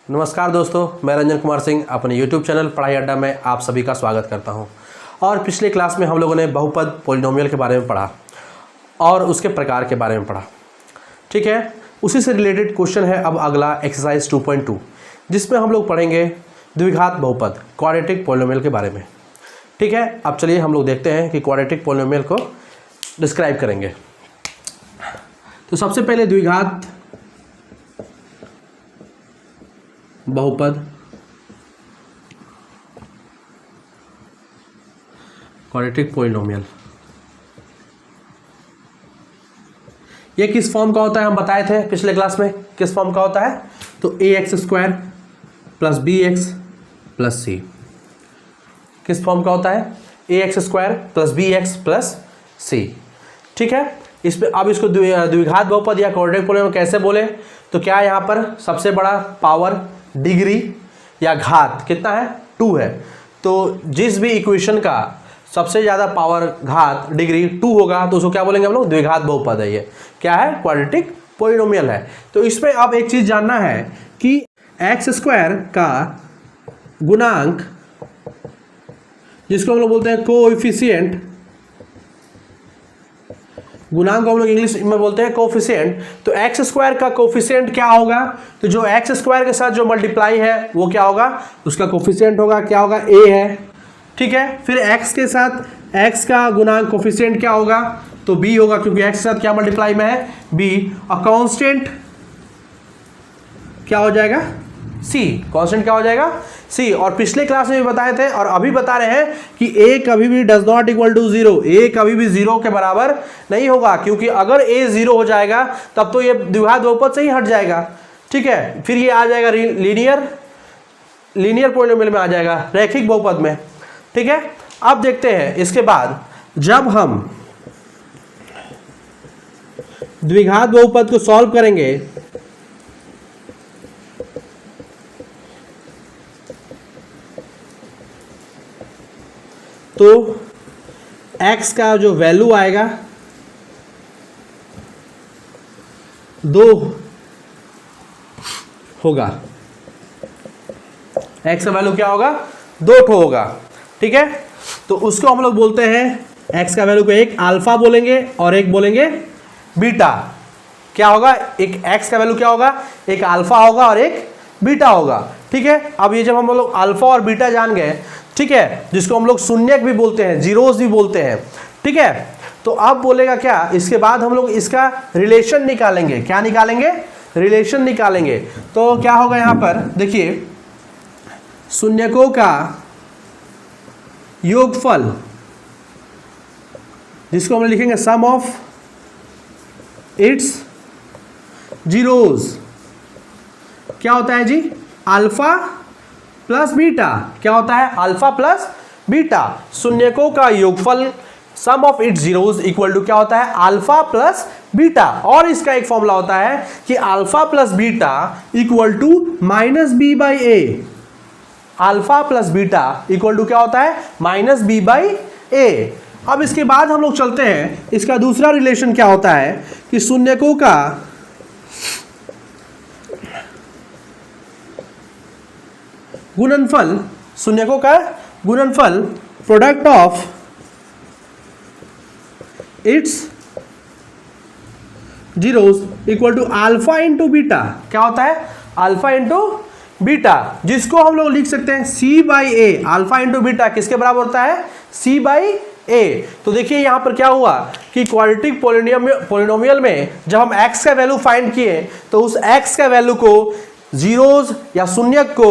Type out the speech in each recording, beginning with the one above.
नमस्कार दोस्तों, मैं रंजन कुमार सिंह अपने YouTube चैनल पढ़ाई अड्डा में आप सभी का स्वागत करता हूं। और पिछले क्लास में हम लोगों ने बहुपद पॉलिनोमियल के बारे में पढ़ा और उसके प्रकार के बारे में पढ़ा। ठीक है, उसी से रिलेटेड क्वेश्चन है अब अगला एक्सरसाइज 2.2, जिसमें हम लोग पढ़ेंगे द्विघात बहुपद क्वाड्रेटिक पॉलिनोमियल के बारे में। ठीक है, अब चलिए हम लोग देखते हैं कि क्वाड्रेटिक पॉलिनोमियल को डिस्क्राइब करेंगे। तो सबसे पहले द्विघात बहुपद क्वाड्रेटिक पॉलिनोमियल, ये किस फॉर्म का होता है हम बताए थे पिछले क्लास में। किस फॉर्म का होता है? तो ax² plus bx plus c। किस फॉर्म का होता है? ax² plus bx plus c। ठीक है, इसमें अब इसको द्विघात बहुपद या क्वाड्रेटिक पॉलिनोमियल कैसे बोले? तो क्या है, यहाँ पर सबसे बड़ा पावर डिग्री या घात कितना है? 2 है। तो जिस भी इक्वेशन का सबसे ज़्यादा पावर घात डिग्री 2 होगा तो उसको क्या बोलेंगे हम लोग? द्विघात बहुपद है। ये क्या है? क्वाड्रेटिक पॉलिनोमियल है। तो इसमें अब एक चीज़ जानना है कि x² का गुणांक, जिसको हम लोग बोलते हैं कोएफिशिएंट, गुणांक को हम लोग इंग्लिश में बोलते हैं कोफिशिएंट। तो x² का कोफिशिएंट क्या होगा? तो जो x² के साथ जो मल्टीप्लाई है वो क्या होगा? उसका कोफिशिएंट होगा, क्या होगा? a है। ठीक है, फिर x के साथ x का गुणांक कोफिशिएंट क्या होगा? तो b होगा, क्योंकि x के साथ क्या मल्टीप्लाई में है? b। और कांस्टेंट क्या हो जाएगा? c। कांस्टेंट क्या हो जाएगा? c। और पिछले क्लास में भी बताए थे और अभी बता रहे हैं कि a कभी भी does not equal to 0। a कभी भी 0 के बराबर नहीं होगा, क्योंकि अगर a 0 हो जाएगा तब तो ये द्विघात बहुपद से ही हट जाएगा। ठीक है, फिर ये आ जाएगा लीनियर पॉलिनोमियल में आ जाएगा, रैखिक बहुपद में। ठीक है, अब देखते हैं इसके बाद जब हम द्विघात बहुपद को सॉल्व करेंगे तो x का जो वैल्यू आएगा 2 होगा। x का वैल्यू क्या होगा? 2 होगा। ठीक है, तो उसको हम लोग बोलते हैं, x का वैल्यू को एक अल्फा बोलेंगे और एक बोलेंगे बीटा। क्या होगा? एक x का वैल्यू क्या होगा? एक अल्फा होगा और एक बीटा होगा। ठीक है, अब ये जब हम लोग अल्फा और बीटा जान गए, ठीक है, जिसको हम लोग शून्यक भी बोलते हैं, जीरोस भी बोलते हैं। ठीक है, तो अब बोलेगा क्या? इसके बाद हम लोग इसका रिलेशन निकालेंगे। क्या निकालेंगे? रिलेशन निकालेंगे। तो क्या होगा यहाँ पर? देखिए, शून्यकों का योगफल, जिसको हम लिखेंगे सम ऑफ इट्स जीरोस, क्या होता है जी? Alpha plus beta. क्या होता है? Alpha plus beta. शून्यकों का योगफल sum of its zeros equal to क्या होता है? Alpha plus beta. और इसका एक फॉर्मूला होता है कि alpha plus beta equal to -b/a। Alpha plus beta equal to क्या होता है? -b/a। अब इसके बाद हम लोग चलते हैं, इसका दूसरा रिलेशन क्या होता है कि शून्यकों का गुणनफल, शून्यकों का गुणनफल product of its zeros equal to alpha into beta. क्या होता है? अल्फा इंटू बीटा, जिसको हम लोग लिख सकते हैं c/a। अल्फा इंटू बीटा किसके बराबर होता है? c/a। तो देखिए यहाँ पर क्या हुआ कि क्वाड्रेटिक पॉलिनोमियल में जब हम x का वैल्यू फाइंड किए तो उस x का वैल्यू को जीरोस या शून्यक को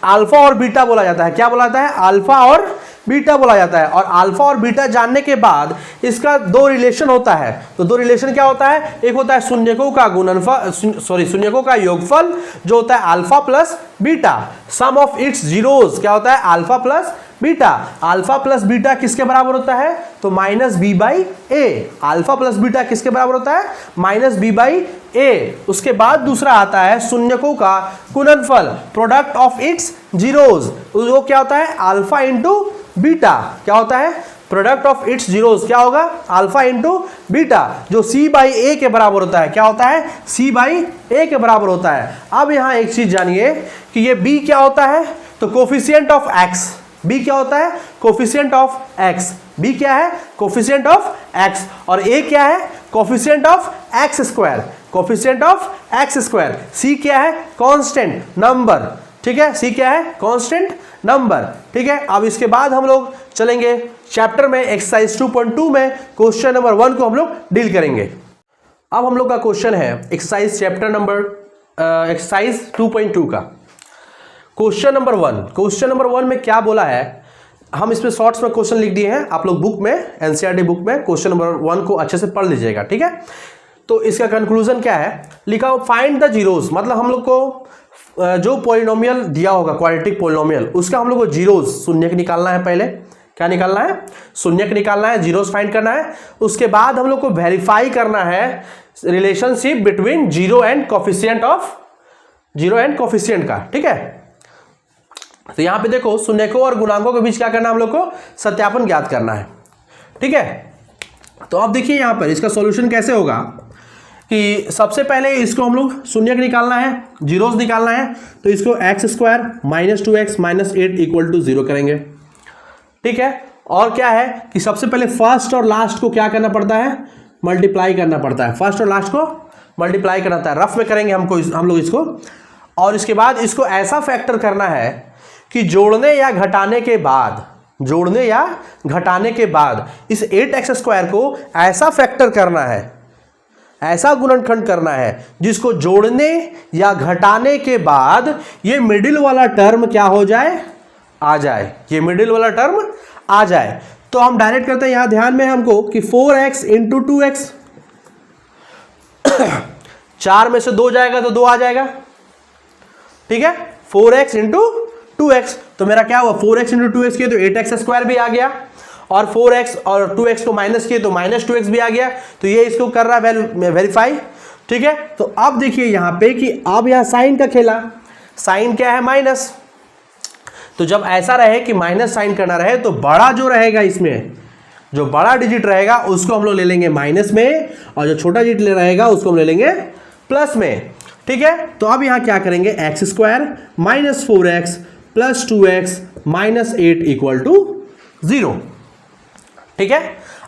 अल्फा और बीटा बोला जाता है। क्या बोला जाता है? अल्फा और बीटा बोला जाता है। और अल्फा और बीटा जानने के बाद इसका 2 रिलेशन होता है। तो 2 रिलेशन क्या होता है? एक होता है शून्यकों का गुणनफल, शून्यकों का योगफल जो होता है alpha plus beta. Sum of its zeros क्या होता है? Alpha plus beta. Alpha plus beta किसके बराबर होता है? तो -b/a। अल्फा प्लस बीटा किसके बराबर होता है? -b/a। उसके बाद दूसरा आता है शून्यकों का गुणनफल प्रोडक्ट ऑफ इट्स जीरोस। वो क्या होता है? Alpha into beta. क्या होता है? प्रोडक्ट ऑफ इट्स जीरोस क्या होगा, अल्फा इंटू बीटा, जो सी बाई ए के बराबर होता है। क्या होता है, सी बाई ए के बराबर होता है। अब यहां एक चीज जानिए कि ये बी क्या होता है, तो कोफिशिएंट ऑफ एक्स, बी क्या होता है, कोफिशिएंट ऑफ एक्स, बी क्या है, कोफिशिएंट ऑफ एक्स, और ए क्या है, coefficient of x square, coefficient of x square. C क्या है, कांस्टेंट नंबर, ठीक है, सी क्या है, कांस्टेंट नंबर, ठीक है। अब इसके बाद हम लोग चलेंगे चैप्टर में, एक्सरसाइज 2.2 में क्वेश्चन नंबर 1 को हम लोग डील करेंगे। अब हम लोग का क्वेश्चन है एक्सरसाइज चैप्टर नंबर एक्सरसाइज 2.2 का क्वेश्चन नंबर 1। क्वेश्चन नंबर 1 में क्या बोला है, हम इसमें शॉर्ट्स में क्वेश्चन लिख दिए हैं, आप लोग बुक में, एनसीईआरटी बुक में क्वेश्चन नंबर 1 को अच्छे से पढ़ लीजिएगा, ठीक है। तो इसका कंक्लूजन क्या है, लिखा हो फाइंड द जीरोस, मतलब हम लोग को जो पॉलिनोमियल दिया होगा क्वाड्रेटिक पॉलिनोमियल, उसका हम लोग को जीरोस शून्यक निकालना है। पहले क्या निकालना है, शून्यक निकालना है, जीरोस फाइंड करना है। उसके बाद हम लोग को वेरीफाई करना है relationship between zero and coefficient of, zero and coefficient का, ठीक है। तो यहां पे देखो शून्यकों और गुणांकों के बीच क्या करना है, हम लोग को सत्यापन ज्ञात करना है, ठीक है। तो अब देखिए यहां पर इसका सॉल्यूशन कैसे होगा कि सबसे पहले इसको हम लोग शून्यक निकालना है, जीरोस निकालना है, तो इसको x square minus 2x minus 8 equal to 0 करेंगे, ठीक है। और क्या है कि सबसे पहले फर्स्ट और लास्ट को क्या करना पड़ता है, मल्टीप्लाई करना पड़ता है, फर्स्ट और लास्ट को मल्टीप्लाई करना होता है, रफ में करेंगे हम लोग इसको। और इसके बाद इसको ऐसा फैक्टर करना है कि जोड़ने या घटाने के बाद, जोड़ने या घटाने के बाद इस 8x स्क्वायर को ऐसा फैक्टर करना है, ऐसा गुणनखंड करना है जिसको जोड़ने या घटाने के बाद ये मिडिल वाला टर्म क्या हो जाए, आ जाए, ये मिडिल वाला टर्म आ जाए। तो हम डायरेक्ट करते हैं, यहां ध्यान में हमको कि 4x इंटू 2x, 4 में से 2 जाएगा तो 2 आ जाएगा, ठीक है। 4x इंटू 2x, तो मेरा क्या हुआ, 4x इंटू 2x किया तो 8x स्क्वायर भी आ गया, और 4x और 2x को माइनस किए तो माइनस 2x भी आ गया। तो ये इसको कर रहा है वेरीफाई, ठीक है। तो अब देखिए यहां पे कि अब यहां साइन का खेला, साइन क्या है, माइनस। तो जब ऐसा रहे कि माइनस साइन करना रहे तो बड़ा जो रहेगा इसमें, जो बड़ा डिजिट रहेगा उसको हम लोग ले लेंगे माइनस में, और जो छोटा डिजिट ले रहेगा उसको हम ले लेंगे प्लस में, ठीक है। तो अब यहां क्या करेंगे, x square minus 4x plus 2x minus 8 equal to 0, ठीक है।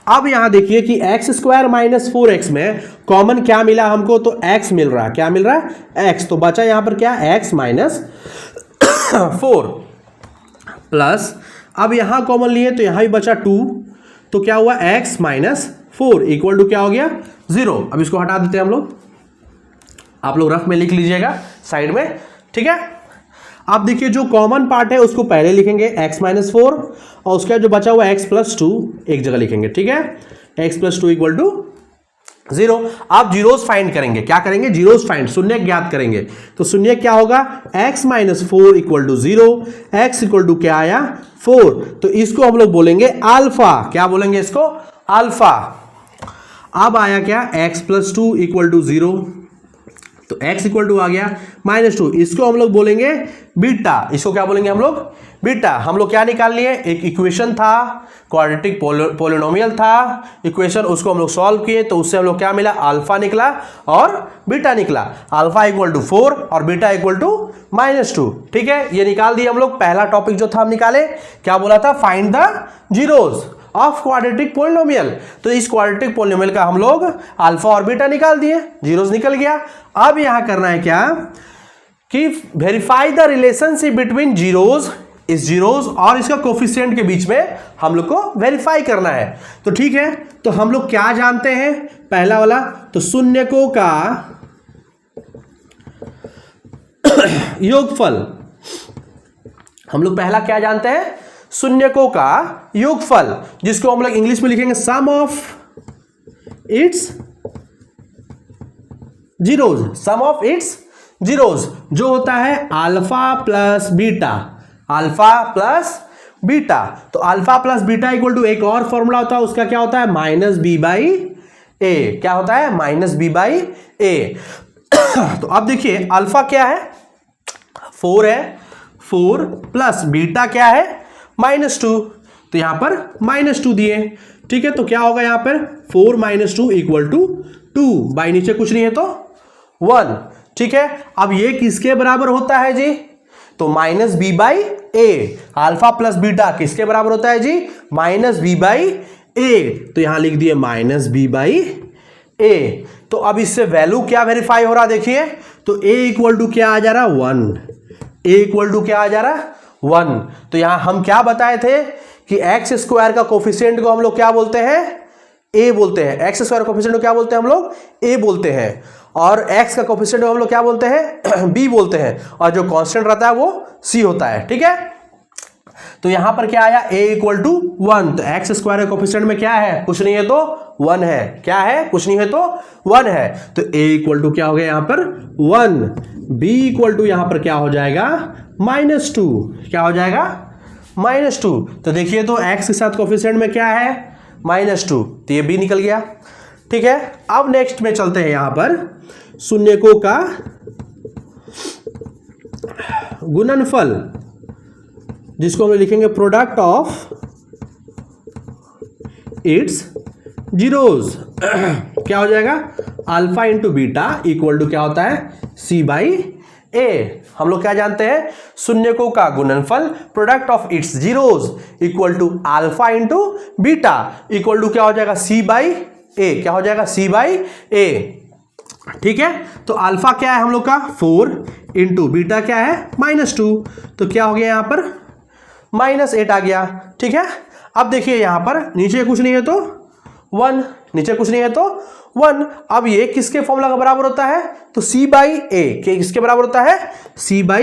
अब यहां देखिए कि एक्स स्क्वायर माइनस 4x में कॉमन क्या मिला हमको, तो x मिल रहा है, क्या मिल रहा है, x। तो बचा यहां पर क्या, x माइनस 4 प्लस, अब यहां कॉमन लिए तो यहां भी बचा 2, तो क्या हुआ, x माइनस 4 इक्वल टू क्या हो गया, 0। अब इसको हटा देते हैं हम लोग, आप लोग रफ में लिख लीजिएगा साइड में, ठीक है। अब देखिए जो कॉमन पार्ट है उसको पहले लिखेंगे x माइनस 4, और उसका जो बचा हुआ x प्लस 2 एक जगह लिखेंगे, ठीक है। x plus 2 equal to 0। आप जीरोस फाइंड करेंगे, क्या करेंगे, जीरोस फाइंड, शून्य ज्ञात करेंगे। तो शून्य क्या होगा, x minus 4 equal to 0, x equal to क्या आया, 4। तो इसको हम लोग बोलेंगे अल्फा, क्या बोलेंगे इसको, अल्फा। अब आया क्या, x प्लस 2 इक्वल टू 0, तो x इक्वल टू आ गया माइनस 2, इसको हम लोग बोलेंगे बीटा, इसको क्या बोलेंगे हम लोग, बीटा। हम लोग क्या निकाल लिए, एक इक्वेशन था, क्वाड्रेटिक पॉलिनोमियल था इक्वेशन, उसको हम लोग सॉल्व किए तो उससे हम लोग क्या मिला, अल्फा निकला और बीटा निकला। अल्फा इक्वल टू 4 और बीटा इक्वल टू माइनस 2, ठीक है। ये निकाल दिए हम लोग। पहला टॉपिक जो था हम निकाले, क्या बोला था, find the zeros of quadratic polynomial. तो इस क्वाड्रेटिक पॉलिनोमियल का हम लोग अल्फा और बीटा निकाल दिए, जीरोस निकल गया। अब यहां करना है क्या, कि verify the relationship between zeros, इस जीरोस और इसका कोफिशिएंट के बीच में हम लोग को वेरीफाई करना है। तो ठीक है, तो हम लोग क्या जानते हैं, पहला वाला तो शून्यकों का योगफल, हम लोग पहला क्या जानते हैं, शून्यकों का योगफल, जिसको हम लोग इंग्लिश में लिखेंगे sum of its zeros, sum of its zeros, जो होता है alpha plus beta, alpha plus beta. तो alpha plus beta equal to एक और फॉर्मूला होता है, उसका क्या होता है, माइनस बी बाई ए। क्या होता है, माइनस बी बाई ए। तो अब देखिए अल्फा क्या है, 4 है, 4 प्लस बीटा क्या है, -2। तो यहाँ पर -2 दिए, ठीक है। तो क्या होगा यहाँ पर 4 - 2 = 2, बाई नीचे कुछ नहीं है तो 1, ठीक है। अब ये किसके बराबर होता है जी? तो -b/a, अल्फा प्लस बीटा किसके बराबर होता है जी? -b/a, तो यहां लिख दिए -b/a। तो अब इससे वैल्यू क्या वेरीफाई हो रहा देखिए, तो a = क्या आ जा रहा? 1, a = क्या आ जा रहा? 1। तो यहां हम क्या बताए थे कि एक्स स्क्वायर का कोफिशिएंट को हम लोग क्या बोलते हैं? a बोलते हैं। एक्स स्क्वायर कोफिशिएंट को क्या बोलते हैं हम लोग? a बोलते हैं। और x का कोफिशिएंट को हम लोग क्या बोलते हैं? b बोलते हैं। और जो कांस्टेंट रहता है वो c होता है, ठीक है। तो यहां पर क्या आया? a = 1। तो एक्स स्क्वायर का कोफिशिएंट में क्या है? कुछ नहीं है तो 1 है। क्या है? कुछ नहीं है तो 1 है। तो a = क्या हो गया यहां पर? 1। b = यहां पर क्या हो जाएगा? -2। क्या हो जाएगा? -2। तो देखिए तो x के साथ कोफिशिएंट में क्या है? -2, तो ये b निकल गया, ठीक है। अब नेक्स्ट में चलते हैं यहां पर शून्यकों का गुणनफल, जिसको हम लिखेंगे प्रोडक्ट ऑफ इट्स जीरोज। क्या हो जाएगा? अल्फा इंटू बीटा = क्या होता है? c/a। हम लोग क्या जानते हैं? शून्यकों का गुणनफल product of its zeros = alpha into beta = क्या हो जाएगा? c/a। क्या हो जाएगा? c/a, ठीक है। तो अल्फा क्या है हम लोग का? 4 इंटू बीटा क्या है? -2। तो क्या हो गया यहां पर? -8 आ गया, ठीक है। अब देखिए यहां पर नीचे कुछ नहीं है तो 1, नीचे कुछ नहीं है तो 1। अब ये किसके फॉर्मूला का बराबर होता है? तो c/a। किसके बराबर होता है? c/a।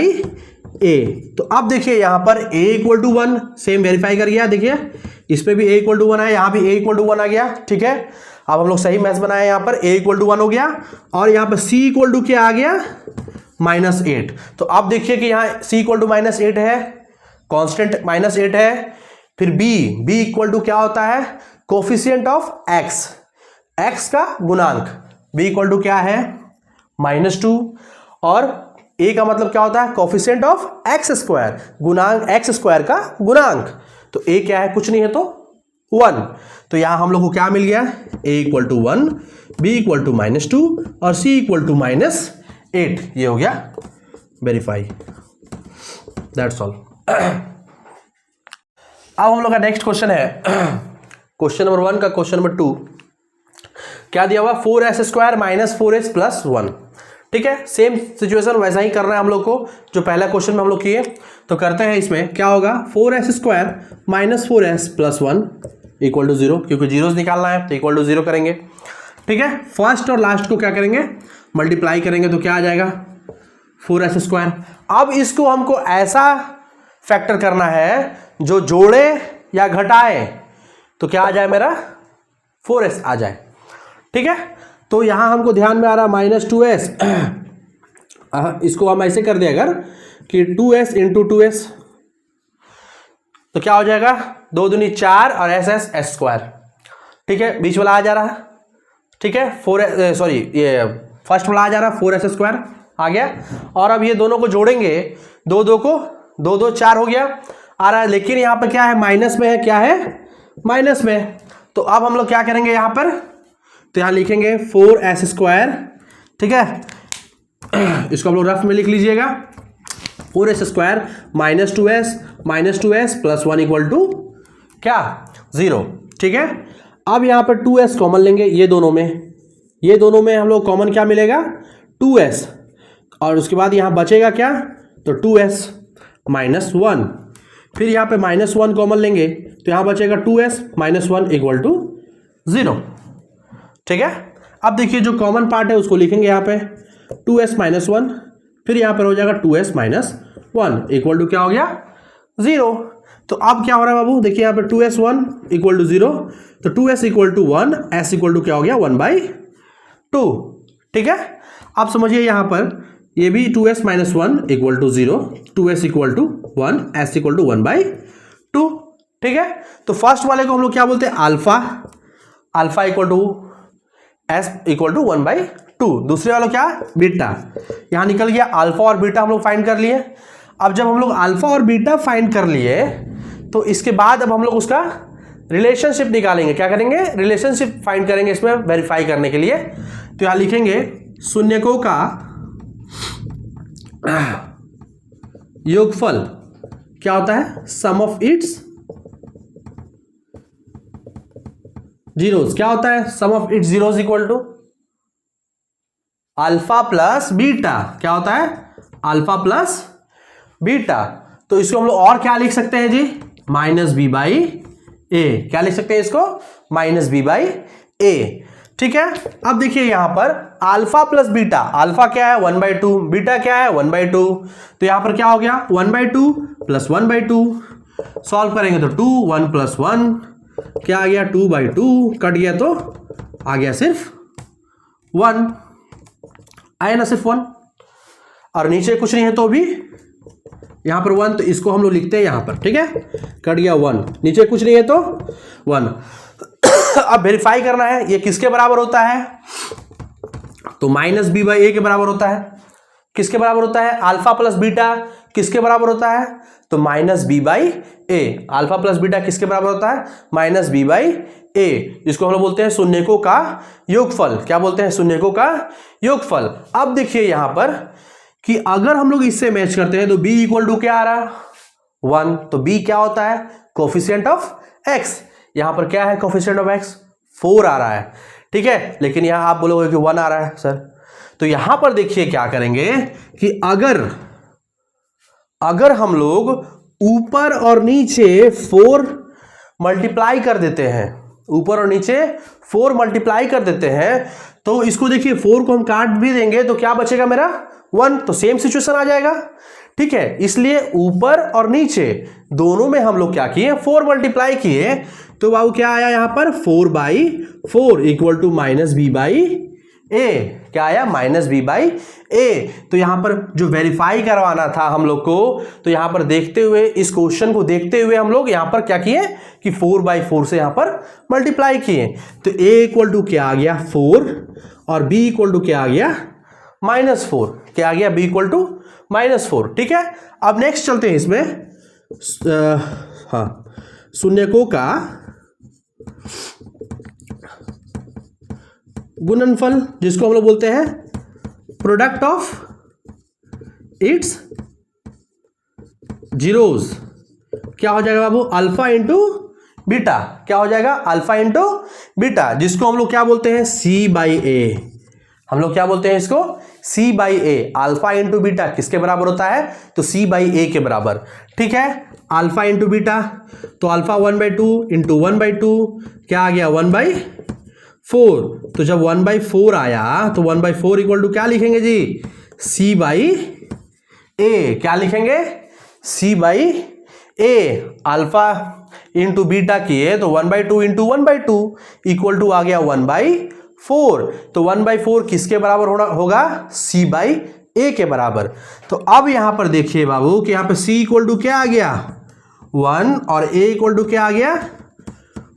तो अब देखिए यहां पर a = 1, सेम वेरीफाई कर गया। देखिए इस पे भी a = 1 है, यहां भी a = 1 आ गया, ठीक है। अब हम लोग सही मैथ बनाए, यहां पर a = 1 हो गया और यहां पर c = क्या आ गया? -8। तो अब देखिए कि यहां c = -8 है, कांस्टेंट -8 है। फिर b = क्या होता है? कोफिशिएंट ऑफ x का गुणांक। b = क्या है? -2। और a का मतलब क्या होता है? कोफिशिएंट ऑफ x², गुणांक x² का गुणांक। तो a क्या है? कुछ नहीं है तो 1। तो यहां हम लोग को क्या मिल गया? a = 1, b = -2 और c = -8। ये हो गया वेरीफाई। That's all. अब हम लोग का नेक्स्ट क्वेश्चन है क्वेश्चन नंबर 1 का क्वेश्चन नंबर 2 क्या दिया हुआ? 4s² - 4s + 1, ठीक है। सेम सिचुएशन वैसा ही करना है हम लोग को जो पहला क्वेश्चन में हम लोग किए। तो करते हैं, इसमें क्या होगा? 4s² - 4s + 1 = 0, क्योंकि जीरोस निकालना है तो =0 करेंगे, ठीक है। फर्स्ट और लास्ट को क्या करेंगे? मल्टीप्लाई करेंगे, तो क्या आ जाएगा? 4s²। अब इसको हमको ऐसा फैक्टर करना है जो जोड़े या घटाए, तो क्या आ जाए मेरा? 4s आ जाए, ठीक है। तो यहां हमको ध्यान में आ रहा -2s, इसको हम ऐसे कर दें अगर कि 2s × 2s, तो क्या हो जाएगा? 2 दूनी 4 और s², ठीक है। बीच वाला आ जा रहा, ठीक है। ये फर्स्ट वाला आ जा रहा 4s² आ गया। और अब ये दोनों को जोड़ेंगे, 2 को 2 4 हो गया आ रहा है, लेकिन यहां पर क्या है? माइनस में है। क्या है? माइनस में। तो अब हम लोग क्या करेंगे यहां पर? तो यहां लिखेंगे 4s², ठीक है। इसको हम लोग रफ में लिख लीजिएगा, 4s² - 2s + 1 = क्या? 0, ठीक है। अब यहां पर 2s कॉमन लेंगे, ये दोनों में हम लोग कॉमन क्या मिलेगा? 2s। और उसके बाद यहां बचेगा क्या? तो 2s - 1। फिर यहां पे -1 कॉमन लेंगे, तो यहां बचेगा 2s - 1 = 0, ठीक है। अब देखिए जो कॉमन पार्ट है उसको लिखेंगे यहां पे 2s - 1, फिर यहां पर हो जाएगा 2s - 1 = क्या हो गया? 0। तो अब क्या हो रहा है बाबू? देखिए यहां पे 2s 1 = 0, तो 2s = 1, s = क्या हो गया? 1/2, ठीक है। अब समझिए यहां पर ये भी 2s - 1 = 0, 2s = 1, s = 1/2, ठीक है। तो फर्स्ट वाले को हम लोग क्या बोलते हैं? Alpha = s = 1/2। दूसरे वाला क्या? बीटा। यहां निकल गया अल्फा और बीटा हम लोग फाइंड कर लिए। अब जब हम लोग अल्फा और बीटा फाइंड कर लिए तो इसके बाद अब हम लोग उसका रिलेशनशिप निकालेंगे। क्या करेंगे? रिलेशनशिप फाइंड करेंगे इसमें वेरीफाई करने के लिए। तो यहां लिखेंगे शून्यकों का योगफल क्या होता है? Sum of its zeros. क्या होता है? Sum of its zeros equal to alpha plus beta. क्या होता है? Alpha plus beta. तो इसको हम लोग और क्या लिख सकते हैं जी? Minus b by a. क्या लिख सकते हैं इसको? Minus b by a. ठीक है। अब देखिए यहां पर अल्फा प्लस बीटा, अल्फा क्या है? 1/2, बीटा क्या है? 1/2। तो यहां पर क्या हो गया? 1/2 प्लस 1/2। सॉल्व करेंगे तो 2, 1 प्लस 1 क्या आ गया? 2/2। कट गया तो आ गया सिर्फ 1। आया ना सिर्फ 1। और नीचे कुछ नहीं है तो भी यहां पर 1, तो इसको हम लोग लिखते हैं यहां पर। ठीक है, कट गया 1, नीचे कुछ नहीं है तो 1। अब वेरीफाई करना है ये किसके बराबर होता है? तो माइनस बी बाई ए के बराबर होता है। किसके बराबर होता है? अल्फा प्लस बीटा किसके बराबर होता है? तो minus b by a. Alpha plus beta किसके बराबर होता है? माइनस बी बाई ए, जिसको हम लोग बोलते हैं शून्यकों का योगफल। क्या बोलते हैं? शून्यकों का योगफल। अब देखिए यहां पर कि अगर हम लोग इससे मैच करते हैं तो b इक्वल टू क्या आ रहा है? 1। तो b क्या होता है? Coefficient of x। यहां पर क्या है कोफिशिएंट ऑफ x? 4 आ रहा है। ठीक है, लेकिन यहां आप बोलोगे कि 1 आ रहा है सर। तो यहां पर देखिए क्या करेंगे कि अगर हम लोग ऊपर और नीचे 4 मल्टीप्लाई कर देते हैं, ऊपर और नीचे 4 मल्टीप्लाई कर देते हैं, तो इसको देखिए 4 को हम काट भी देंगे तो क्या बचेगा मेरा? 1। तो सेम सिचुएशन आ जाएगा। ठीक है, इसलिए ऊपर और नीचे दोनों में हम लोग क्या किए? 4 मल्टीप्लाई किए। तो बाबू क्या आया यहां पर? 4/4 equal to minus b by a. क्या आया? Minus b by a. तो यहां पर जो वेरीफाई करवाना था हम लोग को, तो यहां पर देखते हुए, इस क्वेश्चन को देखते हुए हम लोग यहां पर क्या किए कि 4/4 से यहां पर मल्टीप्लाई किए। तो a इक्वल टू क्या आ गया? 4 और b इक्वल टू क्या आ गया? -4। क्या आ गया? b equal to -4। ठीक है, अब नेक्स्ट चलते हैं इसमें। हाँ, शून्यकों का गुणनफल, जिसको हम लोग बोलते हैं प्रोडक्ट ऑफ इट्स जीरोस। क्या हो जाएगा बाबू? Alpha into beta. क्या हो जाएगा? अल्फा इंटू बीटा, जिसको हम लोग क्या बोलते हैं? c बाई ए। हम लोग क्या बोलते हैं इसको? c by a. Alpha into beta किसके बराबर होता है? तो c बाई ए के बराबर। ठीक है, अल्फा इंटू बीटा, तो अल्फा 1/2 इंटू 1/2 क्या आ गया? 1/4। तो जब 1/4 आया तो 1/4 इक्वल टू क्या लिखेंगे जी? c by a. क्या लिखेंगे? c by a. Alpha into beta किए तो 1/2 इंटू 1/2 इक्वल टू आ गया 1/4। तो 1/4 किसके बराबर होगा? c बाई ए के बराबर। तो अब यहां पर देखिए बाबू कि यहां पे c इक्वल टू क्या आ गया? 1 और a इक्वल टू क्या आ गया?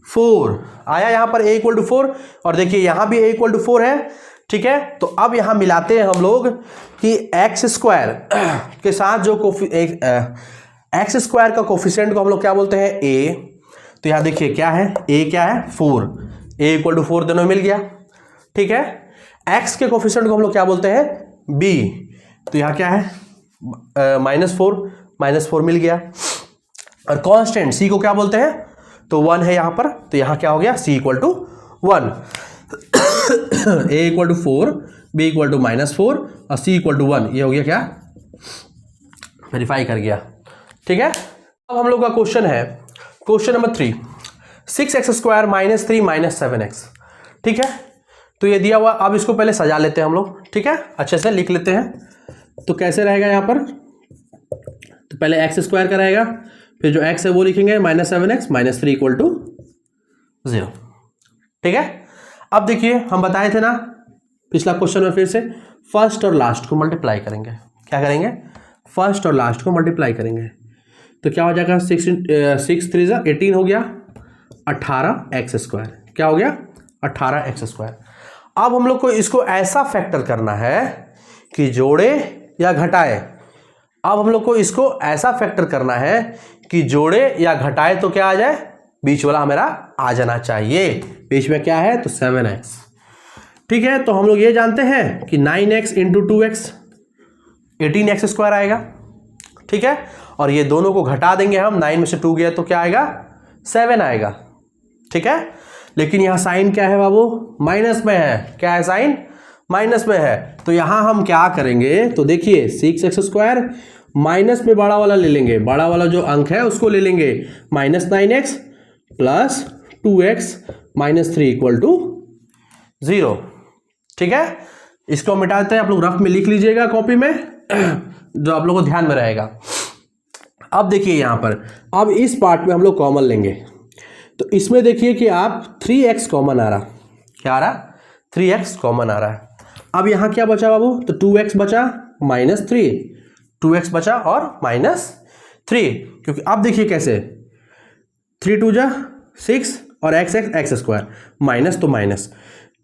4 आया। यहां पर a इक्वल टू 4 और देखिए यहां भी a इक्वल टू 4 है। ठीक है, तो अब यहां मिलाते हैं हम लोग कि x स्क्वायर के साथ जो x स्क्वायर का कोफिशिएंट को हम लोग क्या बोलते हैं? a। तो यहां देखिए क्या है? a क्या है? 4। a इक्वल टू 4 दोनों मिल गया। ठीक है, x के कोफिशिएंट को हम लोग क्या बोलते हैं? b। तो यहां क्या है? -4 मिल गया। और कांस्टेंट c को क्या बोलते हैं? तो 1 है यहां पर। तो यहां क्या हो गया? c equal to 1। a equal to 4, b equal to -4 और c इक्वल टू 1। ये हो गया क्या? वेरीफाई कर गया। ठीक है, अब हम लोग का क्वेश्चन है क्वेश्चन नंबर 3, 6x² - 3 - 7x। ठीक है, तो ये दिया हुआ। अब इसको पहले सजा लेते हैं हम लोग। ठीक है, अच्छे से लिख लेते हैं। तो कैसे रहेगा यहां पर? तो पहले x² का रहेगा, फिर जो x है वो लिखेंगे -7x - 3 इक्वल टू 0। ठीक है, अब देखिए हम बताए थे ना पिछला क्वेश्चन में, फिर से फर्स्ट और लास्ट को मल्टीप्लाई करेंगे। क्या करेंगे? फर्स्ट और लास्ट को मल्टीप्लाई करेंगे। तो क्या हो जाएगा? 6 3 18 हो गया, 18x²। क्या हो गया? 18x²। अब हम लोग को इसको ऐसा फैक्टर करना है कि जोड़े या घटाए। अब हम लोग को इसको ऐसा फैक्टर करना है कि जोड़े या घटाए तो क्या आ जाए, बीच वाला हमारा आ जाना चाहिए। बीच में क्या है तो 7x। ठीक है, तो हम लोग ये जानते हैं कि 9x इंटू 2x 18x² आएगा। ठीक है, और ये दोनों को घटा देंगे हम, 9 में से 2 गया तो क्या आएगा 7 आएगा। ठीक है, लेकिन यहां साइन क्या है बाबू, माइनस में है। क्या है, साइन माइनस में है। तो यहां हम क्या करेंगे तो देखिए 6x² माइनस में बड़ा वाला ले लेंगे, बड़ा वाला जो अंक है उसको ले लेंगे, -9x plus 2x minus 3 equal to 0। ठीक है, इसको मिटाते हैं, आप लोग रफ में लिख लीजिएगा कॉपी में जो आप लोग को ध्यान में रहेगा। अब देखिए यहां पर, अब इस पार्ट में हम लोग कॉमन लेंगे, तो इसमें देखिए कि आप 3x कॉमन आ रहा, क्या आ रहा 3x कॉमन आ रहा है। अब यहां क्या बचा बाबू, तो 2x बचा -3, 2x बचा और -3, क्योंकि अब देखिए कैसे 3 2 जा 6 और x² माइनस तो माइनस,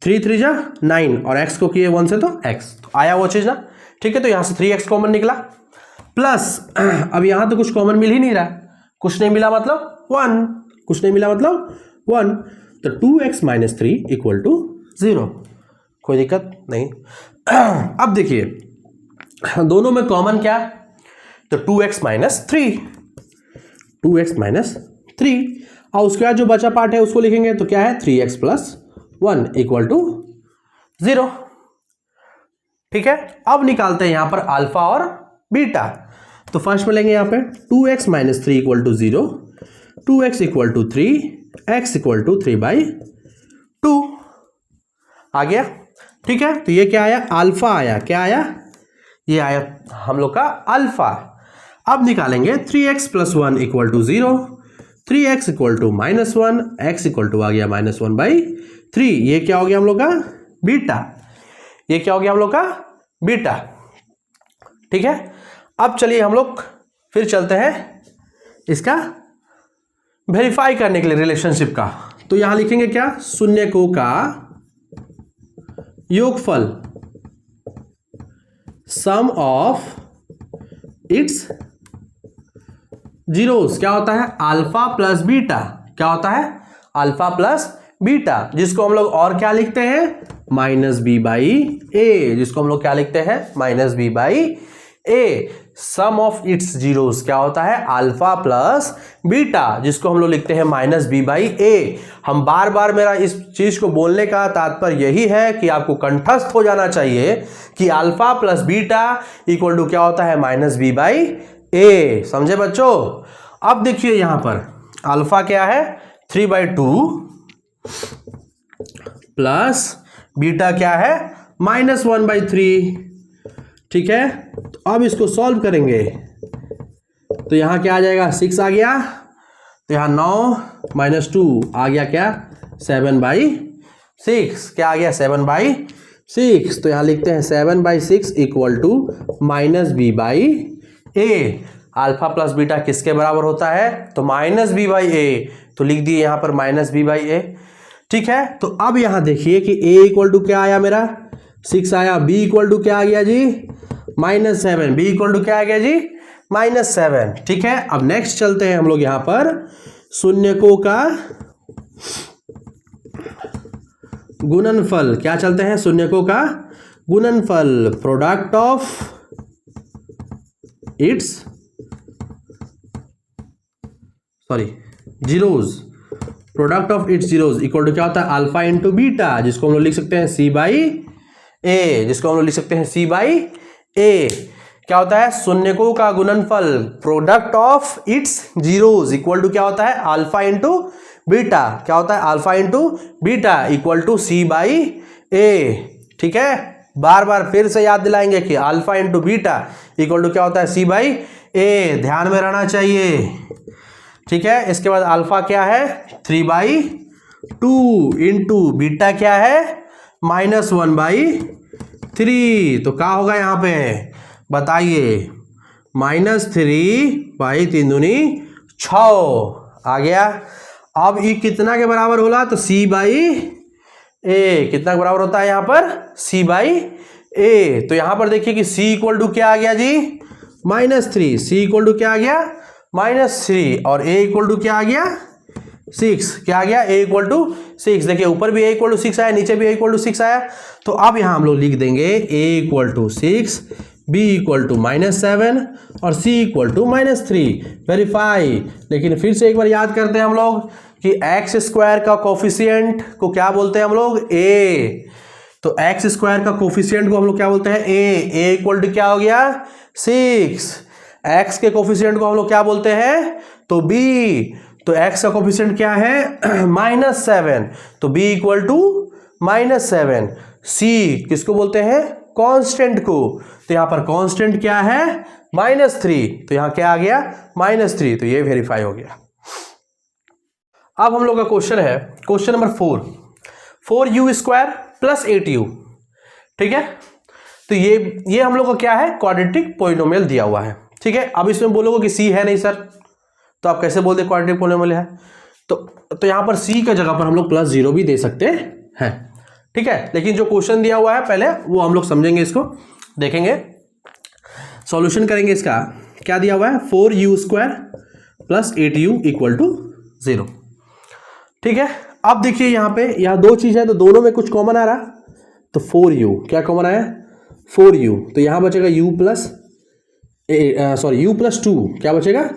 3 3 जा 9 और x को किए 1 से तो x, तो आया वो चीज ना। ठीक है, तो यहां से 3x कॉमन निकला, प्लस अब यहां तो कुछ कॉमन मिल ही नहीं रहा, कुछ नहीं मिला मतलब 1, कुछ नहीं मिला मतलब 1, तो 2x माइनस 3 इक्वल टू 0, कोई दिक्कत नहीं। अब देखिए दोनों में कॉमन क्या, तो 2x माइनस 3, 2x माइनस 3, और उसके बाद जो बचा पार्ट है उसको लिखेंगे, तो क्या है 3x प्लस 1 इक्वल टू 0। ठीक है, अब निकालते हैं यहां पर अल्फा और बीटा। तो फर्स्ट में लेंगे यहां पे 2x minus 3 equal to 0, 2x equal to 3, x equal to 3/2 आ गया। ठीक है, तो ये क्या आया, अल्फा आया। क्या आया, ये आया हम लोग का अल्फा। अब निकालेंगे 3x plus 1 equal to 0, 3x equal to -1, x equal to आ गया -1/3। ये क्या हो गया हम लोग का बीटा, ये क्या हो गया हम लोग का बीटा। ठीक है, अब चलिए हम लोग फिर चलते हैं इसका वेरीफाई करने के लिए रिलेशनशिप का। तो यहां लिखेंगे क्या, शून्यकों का योगफल, सम ऑफ इट्स जीरोस क्या होता है, अल्फा प्लस बीटा। क्या होता है, अल्फा प्लस बीटा, जिसको हम लोग और क्या लिखते हैं -b/a, जिसको हम लोग क्या लिखते हैं -b/a। Some of its zeros क्या होता है, अल्फा प्लस बीटा, जिसको हम लोग लिखते हैं -b/a। हम बार बार, मेरा इस चीज को बोलने का तात्पर्य यही है कि आपको कंठस्थ हो जाना चाहिए कि alpha plus beta equal to क्या होता है -b/a। समझे बच्चों। अब देखिए यहां पर अल्फा क्या है 3/2 प्लस बीटा क्या है -1/3। ठीक है, तो अब इसको सॉल्व करेंगे, तो यहां क्या आ जाएगा 6 आ गया, तो यहां 9 - 2 आ गया क्या 7/6। क्या आ गया 7/6। तो यहां लिखते हैं 7/6 equal to -b/a। Alpha plus beta किसके बराबर होता है, तो -b/a, तो लिख दिए यहां पर -b/a। ठीक है, तो अब यहां देखिए कि a इक्वल टू क्या आया मेरा 6 आया, b इक्वल टू क्या आ गया जी -7, b इक्वल टू क्या आ गया जी -7। ठीक है, अब नेक्स्ट चलते हैं हम लोग यहां पर शून्यकों का गुणनफल। क्या चलते हैं, शून्यकों का गुणनफल, product of its zeros, product of its zeros equal to क्या होता है अल्फा इंटू बीटा, जिसको हम लोग लिख सकते हैं c/a, जिसको हम लोग लिख सकते हैं c/a। क्या होता है, शून्यकों का गुणनफल, product of its zeros equal to क्या होता है अल्फा इंटू बीटा। क्या होता है alpha into beta equal to c/a। ठीक है, बार बार फिर से याद दिलाएंगे कि alpha into beta equal to क्या होता है c/a, ध्यान में रहना चाहिए। ठीक है, इसके बाद अल्फा क्या है 3/2 इंटू बीटा क्या है -1/3। तो क्या होगा यहाँ पे बताइए, -3/3 दूनी 6 आ गया। अब ये कितना के बराबर होला, तो c/a कितना के बराबर होता है यहाँ पर c/a। तो यहाँ पर देखिए कि c इक्वल टू क्या आ गया जी -3, सी इक्वल टू क्या आ गया -3 और ए इक्वल टू क्या आ गया 6, क्या आ गया ए इक्वल टू 6। देखिए ऊपर भी ए इक्वल टू 6 आया, नीचे भी ए इक्वल टू 6 आया। तो अब यहां हम लोग लिख देंगे a equal to 6, b equal to -7 और सी इक्वल टू -3। वेरीफाई। लेकिन फिर से एक बार याद करते हैं हम लोग कि एक्स स्क्वायर का कोफिशिएंट को क्या बोलते हैं हम लोग ए। तो एक्स स्क्वायर का कोफिशिएंट को हम लोग क्या बोलते हैं ए इक्वल टू क्या हो गया 6। एक्स के कोफिशिएंट को हम लोग क्या बोलते हैं तो बी। तो एक्स का कोफिशिएंट क्या है -7, तो बी इक्वल टू -7। सी किसको बोलते हैं कांस्टेंट को, तो यहां पर कांस्टेंट क्या है -3, तो यहां क्या आ गया -3, तो ये वेरीफाई हो गया। अब हम लोग का क्वेश्चन है question number 4u square plus 8u। ठीक है, तो ये हम लोग का क्या है क्वाड्रेटिक पॉलिनोमियल दिया हुआ है। ठीक है, अब इसमें बोलोगे कि सी है नहीं सर, तो आप कैसे बोलते क्वाड्रेटिक पॉलिनोमियल है। तो यहां पर सी का जगह पर हम लोग +0 भी दे सकते हैं। ठीक है, लेकिन जो क्वेश्चन दिया हुआ है पहले वो हम लोग समझेंगे, इसको देखेंगे, सॉल्यूशन करेंगे। इसका क्या दिया हुआ है 4u square plus 8u equal to 0। ठीक है, अब देखिए यहाँ दो चीज है तो दोनों में कुछ कॉमन आ रहा, तो 4u क्या कॉमन आया 4u, तो यहां बचेगा u प्लस 2, क्या बचेगा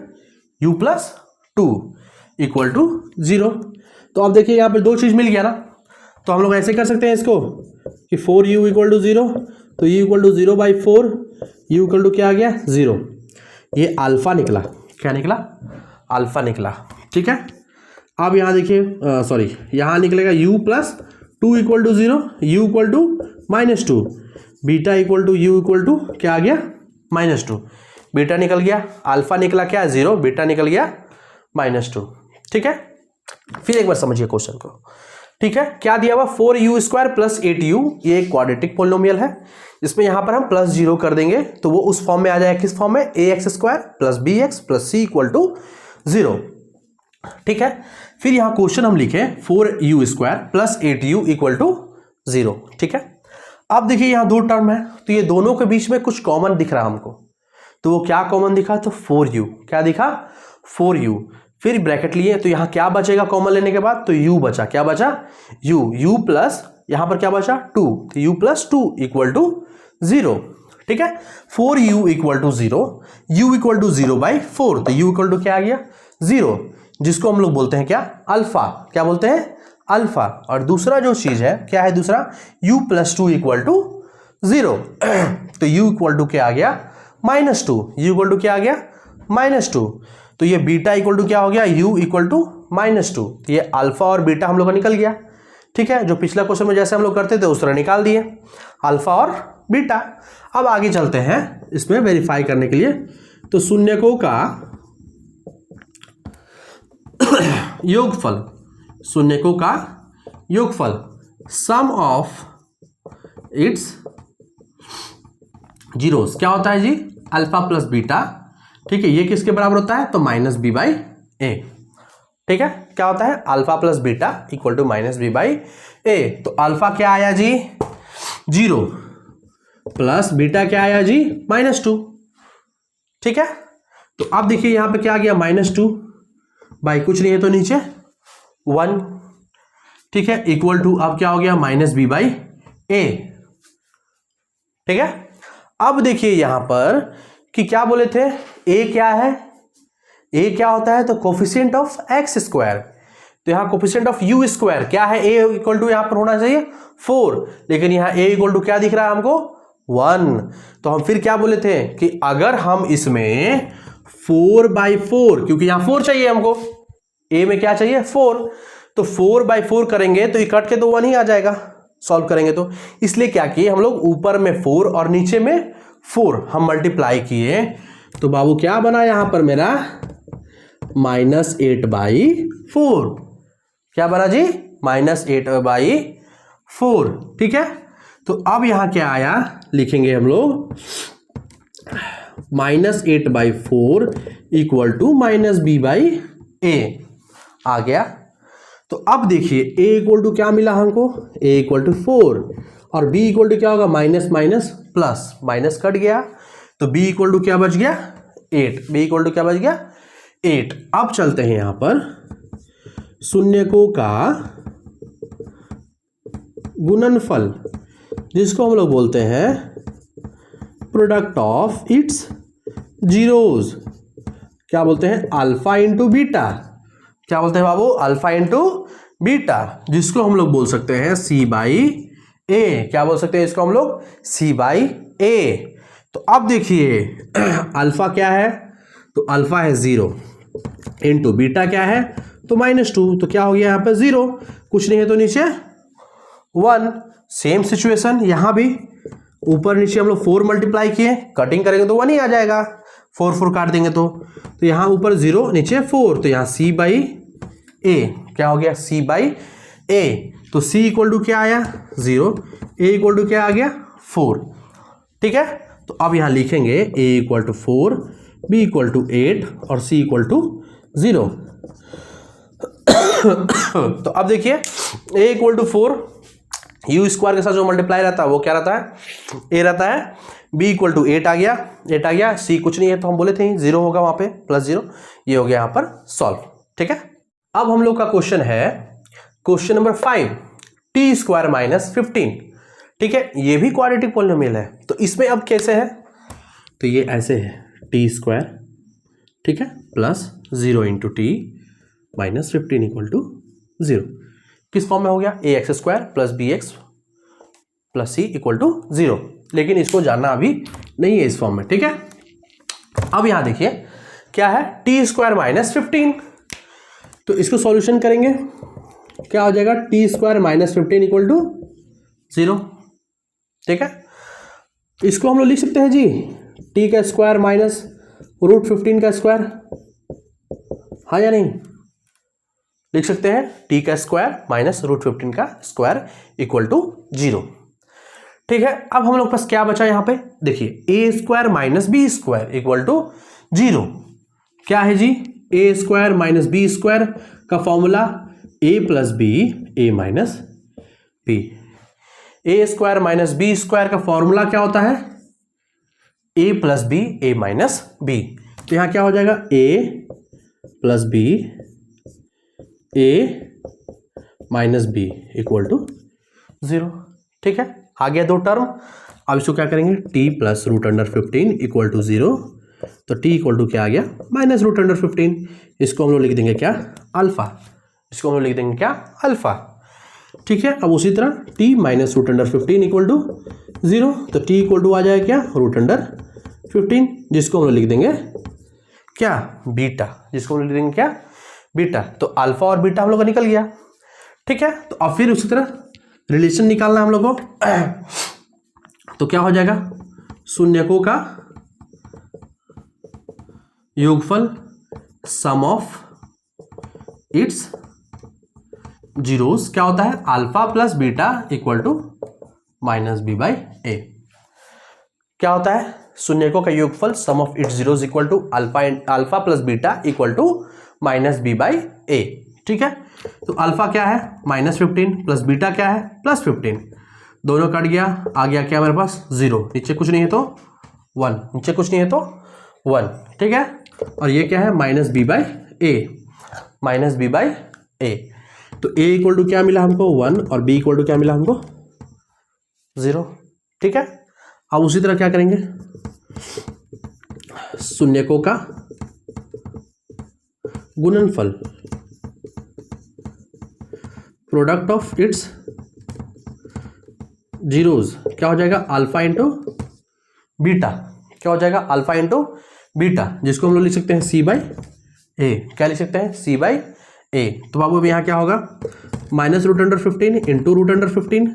u प्लस 2 इक्वल टू 0। तो अब देखिए यहाँ पे दो चीज मिल गया ना, तो हम लोग ऐसे कर सकते हैं इसको कि 4u इक्वल टू 0, तो u equal to 0/4, u equal to क्या आ गया 0। ये अल्फा निकला, क्या निकला अल्फा निकला। ठीक है, अब यहाँ देखिए यहाँ निकलेगा u plus 2 equal to 0, u equal to -2, beta equal to u equal to क्या आ गया -2, बीटा निकल गया, अल्फा निकला क्या 0, बीटा निकल गया -2। ठीक है, फिर एक बार समझिए क्वेश्चन को। ठीक है, क्या दिया हुआ 4u स्क्वायर प्लस 8u, ये एक क्वाड्रेटिक पॉलिनोमियल है, इसमें यहां पर हम +0 कर देंगे तो वो उस फॉर्म में आ जाएगा, किस फॉर्म में ax square plus bx plus c equal to 0। ठीक है, फिर यहां क्वेश्चन हम लिखे 4u square plus 8u equal to 0। ठीक है, अब देखिए यहां दो टर्म है, तो ये दोनों के बीच में कुछ कॉमन दिख रहा हमको, तो वो क्या कॉमन दिखा, तो 4u, क्या दिखा 4u, फिर ब्रैकेट लिए, तो यहां क्या बचेगा कॉमन लेने के बाद, तो u बचा, क्या बचा u प्लस यहां पर क्या बचा 2, तो u प्लस 2 इक्वल टू 0। ठीक है, 4u equal to 0, u equal to 0/4, तो u इक्वल टू क्या आ गया 0, जिसको हम लोग बोलते हैं क्या अल्फा, क्या बोलते हैं अल्फा। और दूसरा जो चीज है क्या है दूसरा u प्लस 2 इक्वल टू 0, तो u इक्वल टू क्या आ गया -2, u इक्वल टू क्या आ गया -2, तो ये बीटा इक्वल टू क्या हो गया u इक्वल टू -2, तो ये अल्फा और बीटा हम लोग का निकल गया। ठीक है, जो पिछला क्वेश्चन में जैसे हम लोग करते थे उस तरह निकाल दिए अल्फा और बीटा। अब आगे चलते हैं इसमें वेरीफाई करने के लिए, तो शून्यकों का योगफल, शून्यकों का योगफल सम ऑफ इट्स जीरोस क्या होता है जी अल्फा प्लस बीटा। ठीक है, ये किसके बराबर होता है तो -b/a। ठीक है, क्या होता है alpha plus beta equal to -b/a। तो अल्फा क्या आया जी 0 प्लस बीटा क्या आया जी -2। ठीक है, तो अब देखिए यहां पे क्या आ गया -2 बाई कुछ नहीं है तो नीचे 1। ठीक है, इक्वल टू अब क्या हो गया -b/a। ठीक है, अब देखिए यहां पर कि क्या बोले थे a क्या है, a क्या होता है तो कोफिशिएंट ऑफ एक्स स्क्वायर, तो यहां कोफिशिएंट ऑफ u स्क्वायर क्या है a इक्वल टू यहां पर होना चाहिए 4, लेकिन यहां a इक्वल टू क्या दिख रहा है हमको 1। तो हम फिर क्या बोले थे कि अगर हम इसमें 4/4, क्योंकि यहां 4 चाहिए हमको, a में क्या चाहिए 4, तो 4/4 करेंगे तो इकट के तो 1 ही आ जाएगा सॉल्व करेंगे तो, इसलिए क्या किए हम लोग ऊपर में 4 और नीचे में 4 हम मल्टीप्लाई किए, तो बाबू क्या बना यहां पर मेरा -8/4। क्या बना जी -8/4। ठीक है, तो अब यहां क्या आया लिखेंगे हम लोग -8/4 इक्वल टू -b/a आ गया। तो अब देखिए a इक्वल टू क्या मिला हमको a इक्वल टू 4 और b इक्वल टू क्या होगा माइनस प्लस, माइनस कट गया तो b इक्वल टू क्या बच गया 8, b इक्वल टू क्या बच गया 8। अब चलते हैं यहां पर शून्यकों का गुणनफल, जिसको हम लोग बोलते हैं प्रोडक्ट ऑफ इट्स जीरोज, क्या बोलते हैं अल्फा इंटू बीटा। क्या बोलते हैं बाबू अल्फा इंटू बीटा, जिसको हम लोग बोल सकते हैं सी बाई ए। क्या बोल सकते हैं इसको हम लोग सी बाई ए। तो अब देखिए अल्फा क्या है, तो अल्फा है 0 इंटू बीटा क्या है तो -2, तो क्या हो गया यहाँ पे 0, कुछ नहीं है तो नीचे 1। सेम सिचुएशन यहाँ भी, ऊपर नीचे हम लोग 4 मल्टीप्लाई किए, कटिंग करेंगे तो 1 ही आ जाएगा, 4 4 काट देंगे तो यहाँ ऊपर 0 नीचे 4, तो यहाँ सी बाई ए क्या हो गया सी बाई ए। तो सी इक्वल टू क्या आया 0, ए इक्वल टू क्या आ गया 4। ठीक है, तो अब यहाँ लिखेंगे a equal to 4, b equal to 8 और सी इक्वल टू 0। तो अब देखिए a equal to 4, u square के साथ जो मल्टीप्लाई रहता है वो क्या रहता है ए रहता है, बी इक्वल टू 8 आ गया, सी कुछ नहीं है तो हम बोले थे 0 होगा वहां पे +0, ये हो गया यहाँ पर सॉल्व। ठीक है, अब हम लोग का क्वेश्चन है क्वेश्चन नंबर 5, टी स्क्वायर -15। ठीक है, ये भी क्वाड्रेटिक पॉलिनोमियल है, तो इसमें अब कैसे है, तो ये ऐसे है टी स्क्वायर, ठीक है, +0 इंटू टी -15 इक्वल टू 0। किस फॉर्म में हो गया ax square plus bx plus c equal to 0, लेकिन इसको जानना अभी नहीं है इस फॉर्म में। ठीक है, अब यहां देखिए क्या है टी स्क्वायर -15, तो इसको सॉल्यूशन करेंगे, क्या हो जाएगा टी स्क्वायर -15 इक्वल टू 0। ठीक है, इसको हम लोग लिख सकते हैं जी टी का स्क्वायर माइनस √15 का स्क्वायर, हाँ या नहीं, लिख सकते हैं टी का स्क्वायर माइनस √15 का स्क्वायर इक्वल टू 0। ठीक है, अब हम लोग पास क्या बचा यहां पे, देखिए a square minus b square equal to 0। क्या है जी a square minus b square का formula a plus b a minus b. A square minus b square का फॉर्मूला क्या होता है a plus b a minus b. तो यहां क्या हो जाएगा a plus b a minus b equal to 0। ठीक है, आ गया 2 टर्म। अब इसको क्या करेंगे t प्लस √15 इक्वल टू 0, तो t इक्वल टू क्या आ गया -√15। इसको हम लोग लिख देंगे क्या अल्फा, इसको हम लोग लिख देंगे क्या अल्फा। ठीक है, अब उसी तरह t माइनस √15 इक्वल टू 0, तो t इक्वल टू आ जाएगा क्या √15, जिसको हम लोग लिख देंगे क्या बीटा, जिसको हम लोग लिख देंगे क्या बीटा। तो अल्फा और बीटा हम लोग का निकल गया। ठीक है, तो अब फिर उसी तरह रिलेशन निकालना हम लोग को, तो क्या हो जाएगा शून्यकों का योगफल सम ऑफ इट्स जीरोस क्या होता है alpha plus beta equal to -b/a। क्या होता है शून्यकों का योगफल sum of its zeros equal to alpha plus beta equal to -b/a। ठीक है, तो अल्फा क्या है -15 प्लस बीटा क्या है +15, दोनों कट गया, आ गया क्या मेरे पास 0, नीचे कुछ नहीं है तो 1, नीचे कुछ नहीं है तो 1। ठीक है, और ये क्या है -b/a। तो a इक्वल टू क्या मिला हमको 1 और b इक्वल टू क्या मिला हमको 0। ठीक है, अब उसी तरह क्या करेंगे शून्यकों का गुणनफल प्रोडक्ट ऑफ इट्स जीरोज क्या हो जाएगा अल्फा इंटू बीटा, क्या हो जाएगा अल्फा इंटू बीटा, जिसको हम लोग लिख सकते हैं c/a। क्या लिख सकते हैं c/a। तो बाबू अब यहाँ क्या होगा -√15 इंटू √15,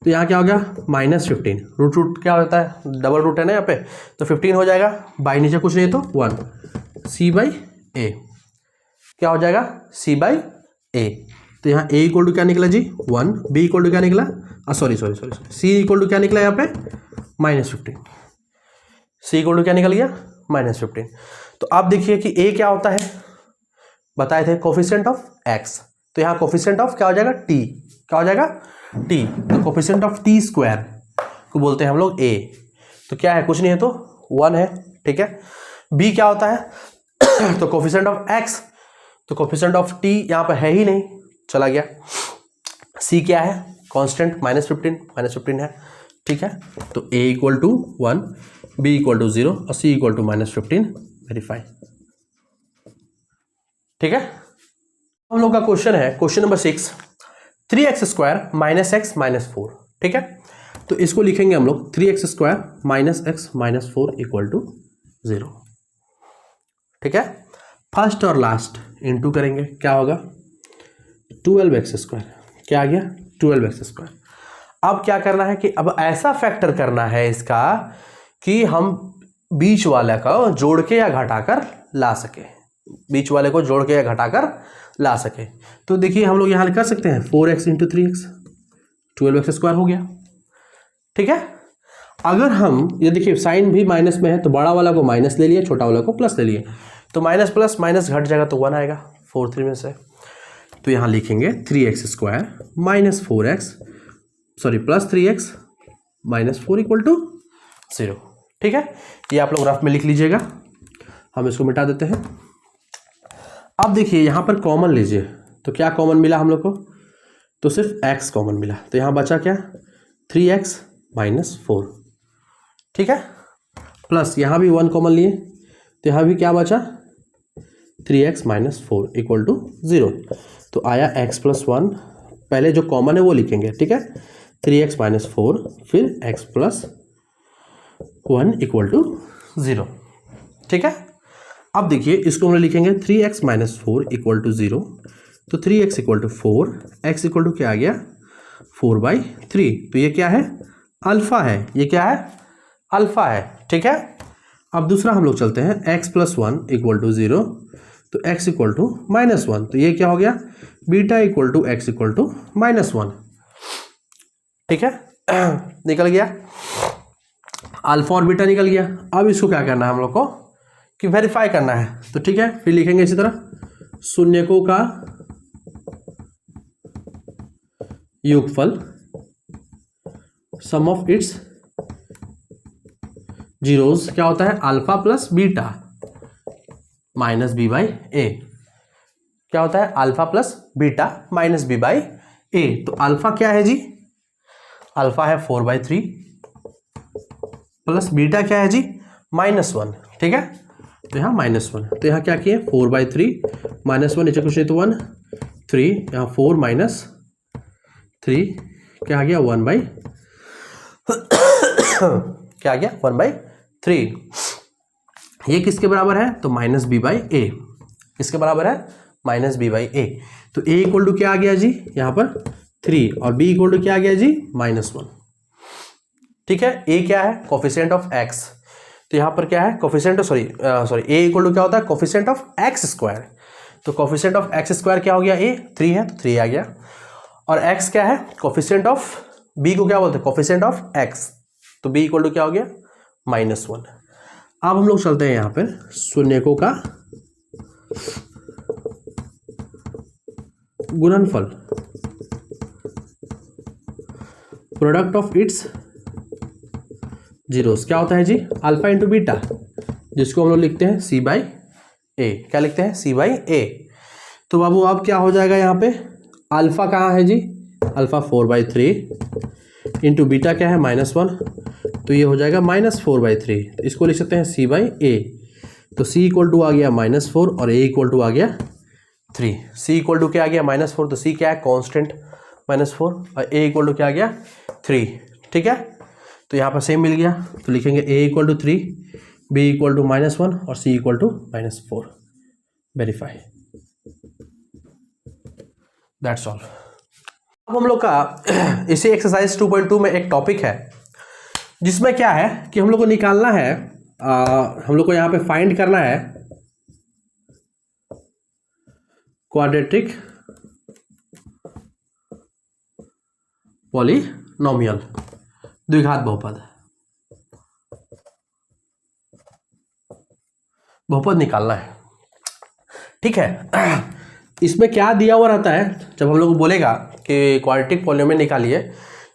तो यहाँ क्या हो गया -15, रूट क्या होता है डबल रूट है ना यहाँ पे, तो 15 हो जाएगा, बाई नीचे कुछ नहीं तो 1, c/a क्या हो जाएगा c/a। तो यहाँ a इक्वल टू क्या निकला जी 1, b इक्वल टू क्या निकला सॉरी c इक्वल टू क्या निकला यहाँ पे -15, c इक्वल टू क्या निकल गया -15। तो आप देखिए कि a क्या होता है बताए थे कोफिशिएंट ऑफ x, तो यहाँ कोफिशिएंट ऑफ क्या हो जाएगा t, क्या हो जाएगा t, तो कोफिशिएंट ऑफ t स्क्वायर को बोलते हैं हम लोग a। तो क्या है कुछ नहीं है तो 1 है, ठीक है। b क्या होता है तो कोफिशिएंट ऑफ x, तो कोफिशिएंट ऑफ t यहाँ पर है ही नहीं, चला गया। c क्या है कांस्टेंट -15 है, ठीक है। तो a equal to 1, b equal to 0 और c इक्वल टू -15, वेरीफाई, ठीक है। हम लोग का क्वेश्चन है क्वेश्चन नंबर 6, 3x² - x - 4, ठीक है। तो इसको लिखेंगे हम लोग 3x² - x - 4 इक्वल टू 0, ठीक है। फर्स्ट और लास्ट इनटू करेंगे, क्या होगा 12x², क्या आ गया 12x²। अब क्या करना है कि अब ऐसा फैक्टर करना है इसका कि हम बीच वाले का जोड़ के या घटाकर ला सके, बीच वाले को जोड़ के या घटाकर ला सके। तो देखिए हम लोग यहां कर सकते हैं 4x × 3x, 12x² हो गया, ठीक है। अगर हम ये देखिए साइन भी माइनस में है तो बड़ा वाला को माइनस ले लिए, छोटा वाला को प्लस ले लिए, तो माइनस प्लस माइनस घट जाएगा तो 1 आएगा 4 3 में से। तो यहां लिखेंगे 3x² - 4x plus 3x - 4 equal to 0, ठीक है। ये आप लोग रफ में लिख लीजिएगा, हम इसको मिटा देते हैं। अब देखिए यहाँ पर कॉमन लीजिए, तो क्या कॉमन मिला हम लोग को, तो सिर्फ x कॉमन मिला, तो यहाँ बचा क्या 3x - 4, ठीक है। प्लस यहाँ भी 1 कॉमन लिए, तो यहाँ भी क्या बचा 3x - 4 इक्वल टू 0। तो आया x + 1, पहले जो कॉमन है वो लिखेंगे, ठीक है। 3x - 4 फिर x + 1 इक्वल टू 0, ठीक है। अब देखिए इसको हम लिखेंगे 3x - 4 इक्वल टू 0, तो 3x equal to 4, x equal to क्या आ गया 4/3। तो ये क्या है अल्फा है, ये क्या है अल्फा है, ठीक है। अब दूसरा हम लोग चलते हैं x + 1 इक्वल टू 0, तो x इक्वल टू -1, तो ये क्या हो गया beta equal to x equal to -1, ठीक है। निकल गया अल्फा और बीटा निकल गया। अब इसको क्या करना है हम लोग को कि वेरीफाई करना है, तो ठीक है फिर लिखेंगे इसी तरह शून्यकों का योगफल सम ऑफ इट्स जीरोस क्या होता है alpha plus beta minus b/a, क्या होता है alpha plus beta minus b/a। तो अल्फा क्या है जी, अल्फा है 4/3 प्लस बीटा क्या है जी -1, ठीक है। तो यहाँ -1, तो यहाँ क्या किए 4/3 -1 नीचे कुछ नहीं तो 1 3, यहाँ 4 - 3 क्या आ गया 1/, क्या आ गया 1/3। ये किसके बराबर है तो -b/a, किसके बराबर है -b/a। तो a इक्वल टू क्या आ गया जी यहाँ पर 3 और b इक्वल टू क्या आ गया जी -1, ठीक है। a क्या है कोफिशिएंट ऑफ x, तो यहाँ पर क्या है coefficient sorry a equal to क्या होता है कोफिशिएंट ऑफ x², तो कोफिशिएंट ऑफ x² क्या हो गया a 3 है तो 3 आ गया, और x क्या है कोफिशिएंट ऑफ b को क्या बोलते हैं कोफिशिएंट ऑफ x, तो b इक्वल टू क्या हो गया -1। अब हम लोग चलते हैं यहाँ पर शून्यकों का गुणनफल प्रोडक्ट ऑफ इट्स जीरोस क्या होता है जी अल्फा इंटू बीटा, जिसको हम लोग लिखते हैं c/a, क्या लिखते हैं c/a। तो बाबू अब क्या हो जाएगा यहाँ पे अल्फा कहाँ है जी अल्फा 4/3 इंटू बीटा क्या है -1, तो ये हो जाएगा -4/3, तो इसको लिख सकते हैं c/a। तो c इक्वल टू आ गया -4 और a इक्वल टू आ गया 3, c इक्वल टू क्या आ गया -4, तो c क्या है कांस्टेंट -4 और a इक्वल टू क्या आ गया 3, ठीक है। तो यहाँ पर सेम मिल गया, तो लिखेंगे a equal to 3, b equal to -1 और c equal to -4, verify, that's all. अब हम लोग का इसी एक्सरसाइज 2.2 में एक टॉपिक है जिसमें क्या है कि हम लोग को निकालना है हम लोग को यहाँ पे फाइंड करना है क्वाड्रेटिक पॉलिनोमियल द्विघात बहुपद निकालना है, ठीक है। इसमें क्या दिया हुआ रहता है जब हम लोग को बोलेगा कि क्वाड्रेटिक पॉलिनोमियल निकालिए,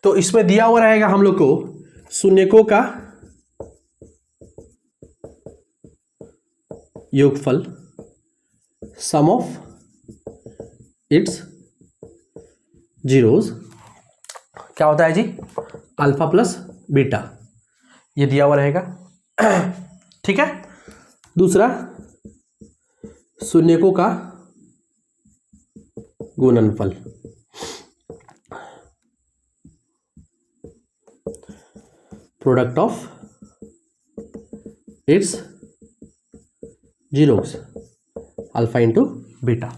तो इसमें दिया हुआ रहेगा हम लोग को शून्यकों का योगफल सम ऑफ इट्स जीरोज क्या होता है जी, अल्फा प्लस बीटा, ये दिया हुआ रहेगा। ठीक है। दूसरा शून्यकों का गुणनफल, product of its zeros alpha into beta.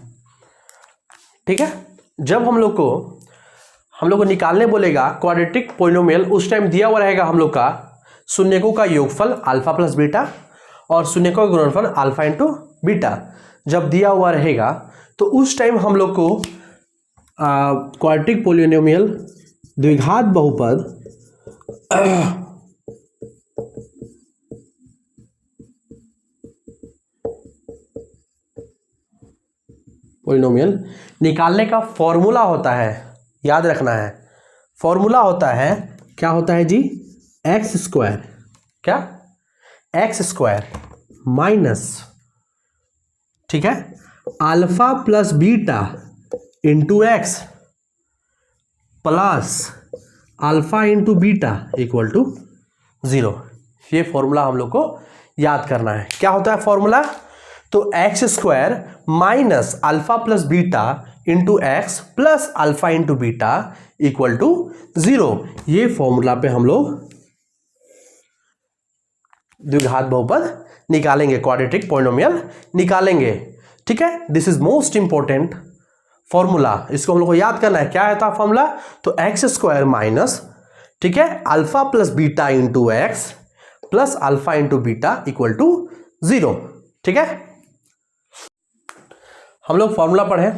ठीक है। जब हम लोग को निकालने बोलेगा क्वाड्रेटिक पोलिनोमियल, उस टाइम दिया हुआ रहेगा हम लोग का शून्यकों का योगफल अल्फा प्लस बीटा और शून्यकों का गुणनफल अल्फा इंटू बीटा। जब दिया हुआ रहेगा तो उस टाइम हम लोग को क्वाड्रेटिक पोलिनोमियल द्विघात बहुपद पोलिनोमियल निकालने का फॉर्मूला होता है, याद रखना है, फॉर्मूला होता है, क्या होता है जी, एक्स स्क्वायर, क्या, एक्स स्क्वायर माइनस, ठीक है, alpha plus beta into x plus alpha into beta equal to 0। ये फॉर्मूला हम लोग को याद करना है। क्या होता है फॉर्मूला, तो x square minus alpha plus beta into x plus alpha into beta equal to 0। ये फॉर्मूला पे हम लोग द्विघात बहुपद निकालेंगे, क्वाड्रेटिक पॉलिनोमियल निकालेंगे। ठीक है, this is most important formula, इसको हम लोग को याद करना है। क्या है था फॉर्मूला, तो एक्स स्क्वायर माइनस, ठीक है, alpha plus beta into x plus alpha into beta equal to 0। ठीक है, हम लोग फॉर्मूला पढ़े,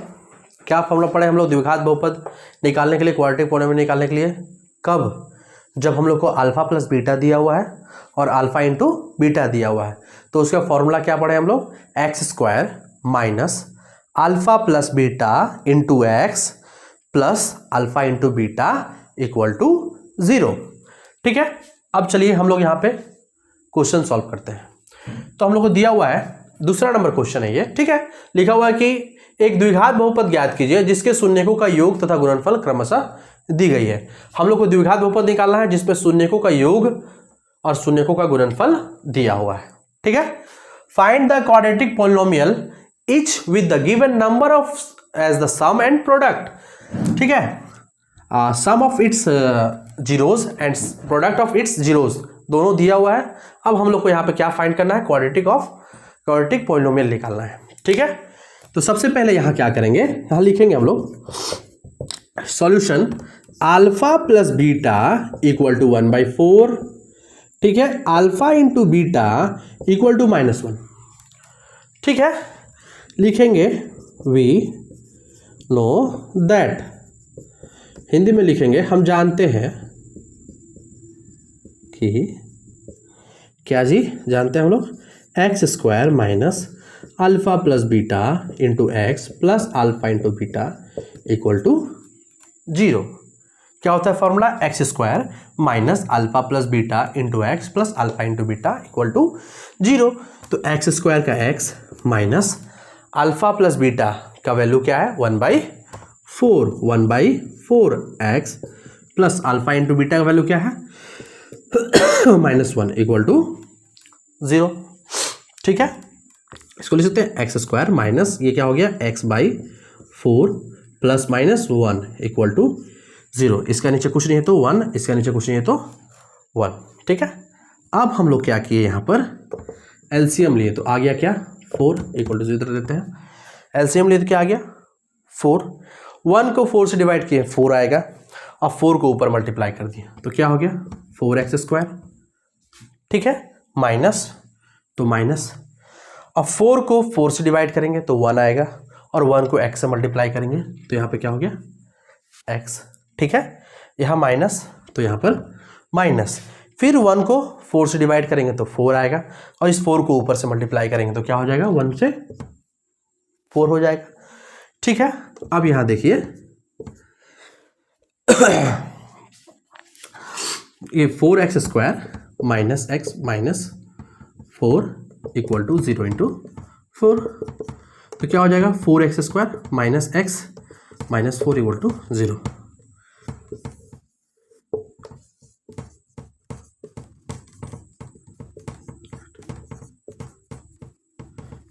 क्या फॉर्मूला पढ़े हम लोग द्विघात बहुपद निकालने के लिए, क्वाड्रेटिक पॉलिनोमियल निकालने के लिए, कब, जब हम लोग को अल्फा प्लस बीटा दिया हुआ है और अल्फा इंटू बीटा दिया हुआ है, तो उसका फॉर्मूला क्या पढ़े हम लोग, x square minus alpha plus beta into x plus alpha into beta equal to 0। ठीक है, अब चलिए हम लोग यहाँ पे क्वेश्चन सॉल्व करते हैं। तो हम लोग को दिया हुआ है दूसरा नंबर क्वेश्चन है ये। ठीक है, लिखा हुआ है कि एक द्विघात बहुपद ज्ञात कीजिए जिसके शून्यकों का योग तथा गुणनफल क्रमशः दी गई है। हम लोग को द्विघात बहुपद निकालना है जिसमें शून्यकों का योग और शून्यकों का गुणनफल दिया हुआ है। ठीक है, find the quadratic polynomial each with the given number of as the sum and product। ठीक है, sum of its zeros and product of its zeros दोनों दिया हुआ है। अब हम लोग को यहाँ पे क्या फाइंड करना है, क्वाड्रेटिक पॉलिनोमियल निकालना है। ठीक है, तो सबसे पहले यहाँ क्या करेंगे, यहाँ लिखेंगे हम लोग solution alpha plus beta equal to 1/4। ठीक है, alpha into beta equal to -1। ठीक है, लिखेंगे वी नो दैट, हिंदी में लिखेंगे हम जानते हैं कि, क्या जी, जानते हैं हम लोग, x square minus alpha plus beta into x plus alpha into beta equal to 0। क्या होता है formula, x square minus alpha plus beta into x plus alpha into beta equal to 0। तो एक्स स्क्वायर का x minus alpha plus beta का value क्या है, 1/4, 1/4 x plus alpha into beta का value क्या है, -1 इक्वल टू 0। ठीक है, इसको लिख सकते हैं एक्स स्क्वायर माइनस, ये क्या हो गया, x/4 प्लस -1 इक्वल टू 0। इसका नीचे कुछ नहीं है तो 1, इसका नीचे कुछ नहीं है तो 1। ठीक है, अब हम लोग क्या किए, यहाँ पर एलसीएम लिए तो आ गया क्या, 4 इक्वल टू 0 देते हैं। एलसीएम लिए तो क्या आ गया, 4, 1 को 4 से डिवाइड किए 4 आएगा, अब 4 को ऊपर मल्टीप्लाई कर दिया तो क्या हो गया, 4x स्क्वायर। ठीक है, माइनस तो माइनस, अब 4 को 4 से डिवाइड करेंगे तो 1 आएगा और 1 को x से मल्टीप्लाई करेंगे तो यहाँ पे क्या हो गया, x। ठीक है, यहाँ माइनस तो यहाँ पर माइनस, फिर 1 को 4 से डिवाइड करेंगे तो 4 आएगा और इस 4 को ऊपर से मल्टीप्लाई करेंगे तो क्या हो जाएगा, 1 से 4 हो जाएगा। ठीक है, अब यहाँ देखिए ये 4x square minus x minus 4 equal to 0 into 4। तो क्या हो जाएगा 4x² minus x minus 4 equal to 0।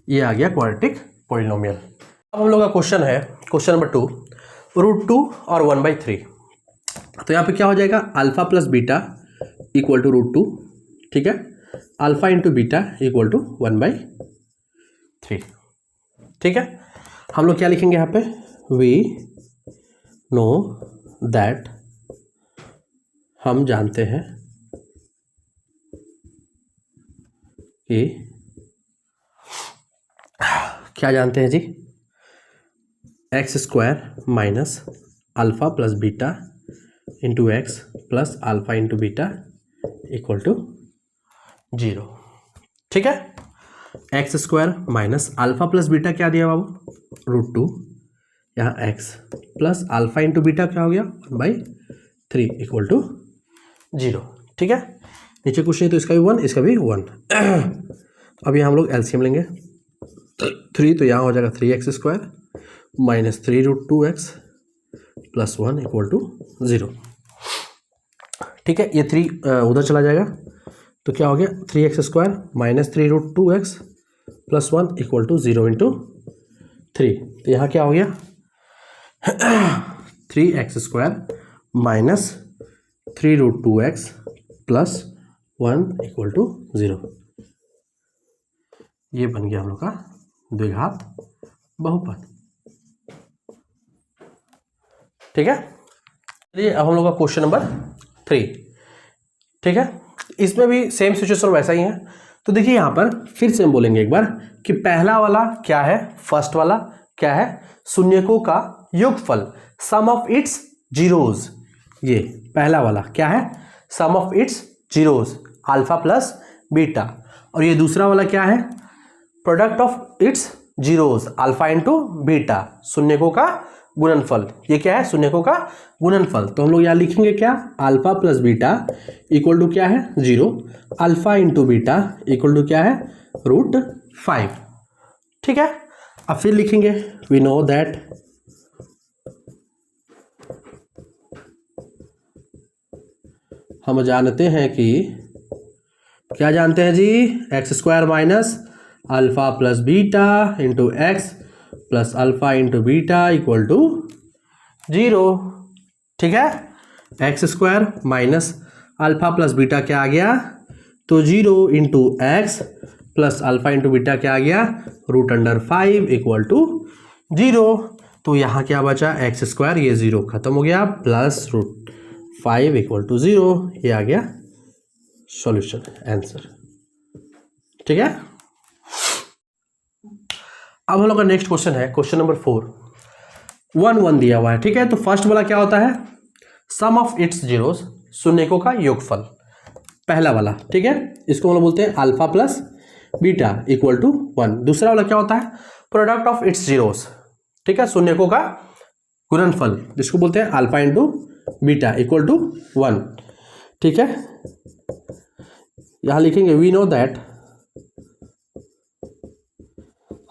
ये आ गया क्वाड्रेटिक पॉलिनोमियल। अब हम लोग का क्वेश्चन है क्वेश्चन नंबर 2, √2 और 1/3। तो यहाँ पे क्या हो जाएगा alpha plus beta equal to √2, ठीक है, alpha into beta equal to 1/3, ठीक है। हम लोग क्या लिखेंगे यहाँ पे, वी नो दैट, हम जानते हैं कि, क्या जानते हैं जी, x² minus alpha plus beta into x plus alpha into beta equal to 0, ठीक है। x² minus alpha plus beta क्या दिया बाबू, √2, यहाँ x plus alpha into beta क्या हो गया 1/3 इक्वल टू 0, ठीक है। नीचे कुछ नहीं तो इसका भी 1, इसका भी 1। अब यहाँ हम लोग एलसीएम लेंगे, 3 तो यहाँ हो जाएगा 3x² minus 3√2x plus 1 equal to 0, ठीक है। ये 3 उधर चला जाएगा तो क्या हो गया 3x² minus 3√2x plus 1 equal to 0 into 3। तो यहाँ क्या हो गया 3x² minus 3√2x plus 1 equal to 0। ये बन गया हम लोग का द्विघात बहुपद, ठीक है। चलिए अब हम लोग का क्वेश्चन नंबर 3, ठीक है। इसमें भी सेम सिचुएशन वैसा ही है। तो देखिए यहाँ पर फिर से हम बोलेंगे एक बार कि पहला वाला क्या है, फर्स्ट वाला क्या है, शून्यकों का योगफल, सम ऑफ इट्स जीरोज। ये पहला वाला क्या है, sum of its zeros alpha plus beta, और ये दूसरा वाला क्या है, product of its zeros alpha into beta, शून्यकों का गुणनफल। ये क्या है, शून्यकों का गुणनफल। तो हम लोग यहाँ लिखेंगे क्या, alpha plus beta equal to क्या है 0, alpha into beta equal to क्या है √5, ठीक है। अब फिर लिखेंगे वी नो दैट हम जानते हैं कि, क्या जानते हैं जी, x² minus alpha plus beta into x plus alpha into beta equal to 0, ठीक है। x² minus alpha plus beta क्या आ गया, तो 0 into x plus alpha into beta क्या आ गया √5 इक्वल टू 0। तो यहाँ क्या बचा x², ये 0 खत्म हो गया, प्लस √5 इक्वल टू 0। ये आ गया सॉल्यूशन आंसर, ठीक है। अब हम लोग का नेक्स्ट क्वेश्चन है क्वेश्चन नंबर 4, 1 1 दिया हुआ है, ठीक है। तो फर्स्ट वाला क्या होता है, सम ऑफ इट्स जीरोस, शून्यकों का योगफल, पहला वाला, ठीक है। इसको हम लोग बोलते हैं alpha plus beta equal to 1। दूसरा वाला क्या होता है, प्रोडक्ट ऑफ इट्स जीरोस, ठीक है, शून्यकों का गुणनफल, जिसको बोलते हैं alpha into beta equal to 1, ठीक है। यहां लिखेंगे वी नो दैट,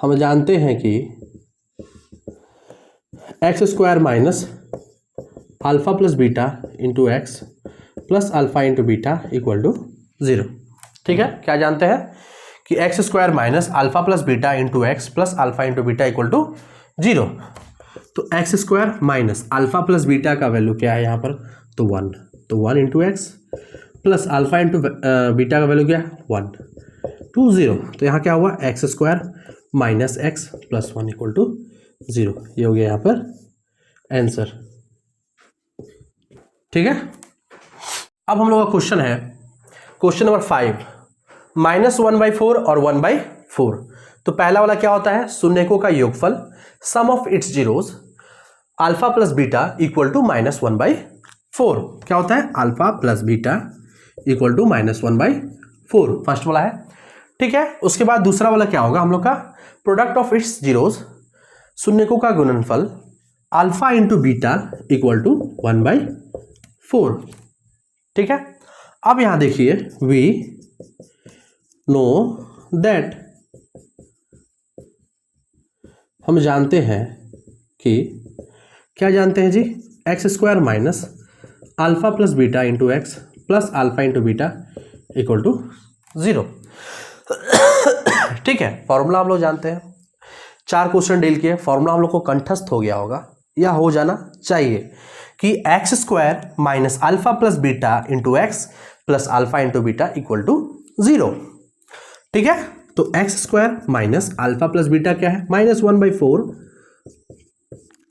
हम जानते हैं कि x² minus alpha plus beta into x plus alpha into beta equal to 0, ठीक है। क्या जानते हैं कि x² minus alpha plus beta into x plus alpha into beta equal to 0। तो x² minus alpha plus beta का value क्या है यहाँ पर, तो 1, तो 1 into x plus alpha into beta का वैल्यू क्या है 1 टू 0। तो यहाँ क्या हुआ x² minus x plus 1 equal to 0। ये हो गया यहाँ पर आंसर, ठीक है। अब हम लोग का क्वेश्चन है क्वेश्चन नंबर 5, -1/4 और 1/4। तो पहला वाला क्या होता है, शून्यकों का योगफल, sum of its zeros alpha plus beta equal to -1/4। क्या होता है, alpha plus beta equal to -1/4, first वाला है, ठीक है। उसके बाद दूसरा वाला क्या होगा हम लोग का, प्रोडक्ट ऑफ इट्स जीरोस, शून्यकों का गुणनफल, alpha into beta equal to 1/4, ठीक है। अब यहां देखिए वी नो दैट, हम जानते हैं कि क्या जानते हैं जी, x square minus alpha plus beta into x plus alpha into beta equal to 0। ठीक है, फॉर्मूला हम लोग जानते हैं, 4 क्वेश्चन डील किए, फॉर्मूला हम लोग को कंठस्थ हो गया होगा या हो जाना चाहिए कि x square minus alpha plus beta into x plus alpha into beta equal to 0। ठीक है, तो x square minus alpha plus beta क्या है, -1/4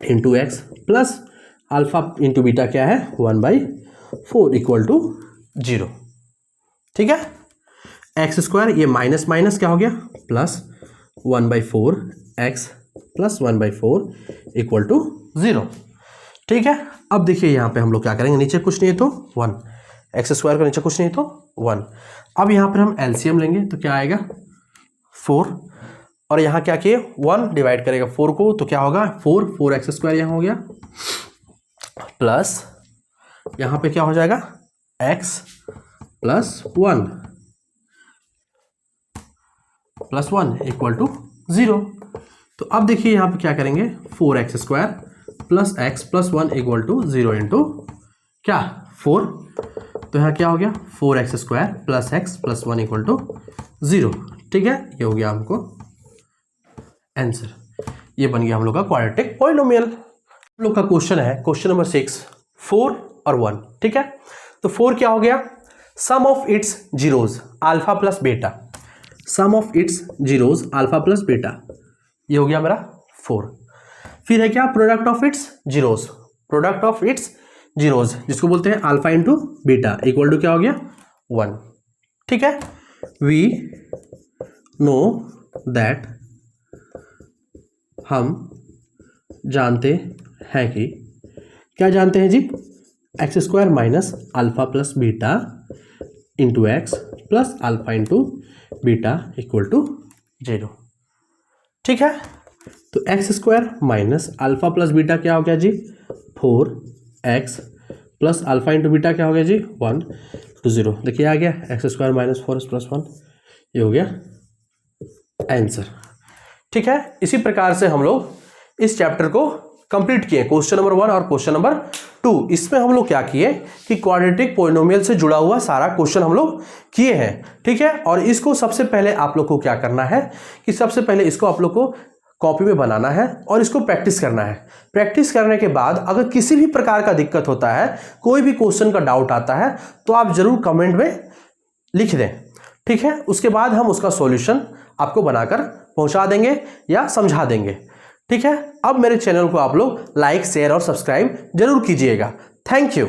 into x plus alpha into beta क्या है, 1/4 इक्वल टू 0। ठीक है, एक्स स्क्वायर ये माइनस माइनस क्या हो गया, plus 1/4 x plus 1/4 equal to 0। ठीक है, अब देखिए यहाँ पे हम लोग क्या करेंगे, नीचे कुछ नहीं है तो 1, एक्स स्क्वायर का नीचे कुछ नहीं तो 1। अब यहाँ पर हम एलसीएम लेंगे तो क्या आएगा 4, और यहाँ क्या किए 1 डिवाइड करेगा 4 को तो क्या होगा 4 एक्स स्क्वायर यहाँ हो गया, प्लस यहाँ पे क्या हो जाएगा x प्लस 1 इक्वल टू 0। तो अब देखिए यहाँ पे क्या करेंगे 4x square plus x plus 1 equal to 0 into क्या 4, तो यहाँ क्या हो गया 4x square plus x plus 1 equal to 0। ठीक है, ये हो गया हमको आंसर, ये बन गया हम लोग का क्वाड्रेटिक पॉलिनोमियल। हम लोग का क्वेश्चन है क्वेश्चन नंबर 6, 4 और 1। ठीक है, तो 4 क्या हो गया, sum of its zeros alpha plus beta, sum of its zeros alpha plus beta, ये हो गया मेरा 4। फिर है क्या product of its zeros, product of its zeros जिसको बोलते हैं alpha into beta equal to क्या हो गया 1। ठीक है, वी नो दैट, हम जानते हैं कि, क्या जानते हैं जी, x square minus alpha plus beta into x plus alpha into beta equal to 0। ठीक है, तो x square minus alpha plus beta क्या हो गया जी 4x plus alpha into beta क्या हो गया जी 1 to 0। देखिए आ गया एक्स स्क्वायर माइनस 4 प्लस 1, ये हो गया आंसर। ठीक है, इसी प्रकार से हम लोग इस चैप्टर को कंप्लीट किए, क्वेश्चन नंबर 1 और क्वेश्चन नंबर 2। इसमें हम लोग क्या किए कि क्वाड्रेटिक पॉलिनोमियल से जुड़ा हुआ सारा क्वेश्चन हम लोग किए हैं। ठीक है, और इसको सबसे पहले आप लोग को क्या करना है कि सबसे पहले इसको आप लोग को कॉपी में बनाना है और इसको प्रैक्टिस करना है। प्रैक्टिस करने के बाद अगर किसी भी प्रकार का दिक्कत होता है, कोई भी क्वेश्चन का डाउट आता है तो आप जरूर कमेंट में लिख दें। ठीक है, उसके बाद हम उसका सॉल्यूशन आपको बनाकर पहुंचा देंगे या समझा देंगे। ठीक है, अब मेरे चैनल को आप लोग लाइक शेयर और सब्सक्राइब जरूर कीजिएगा। Thank you.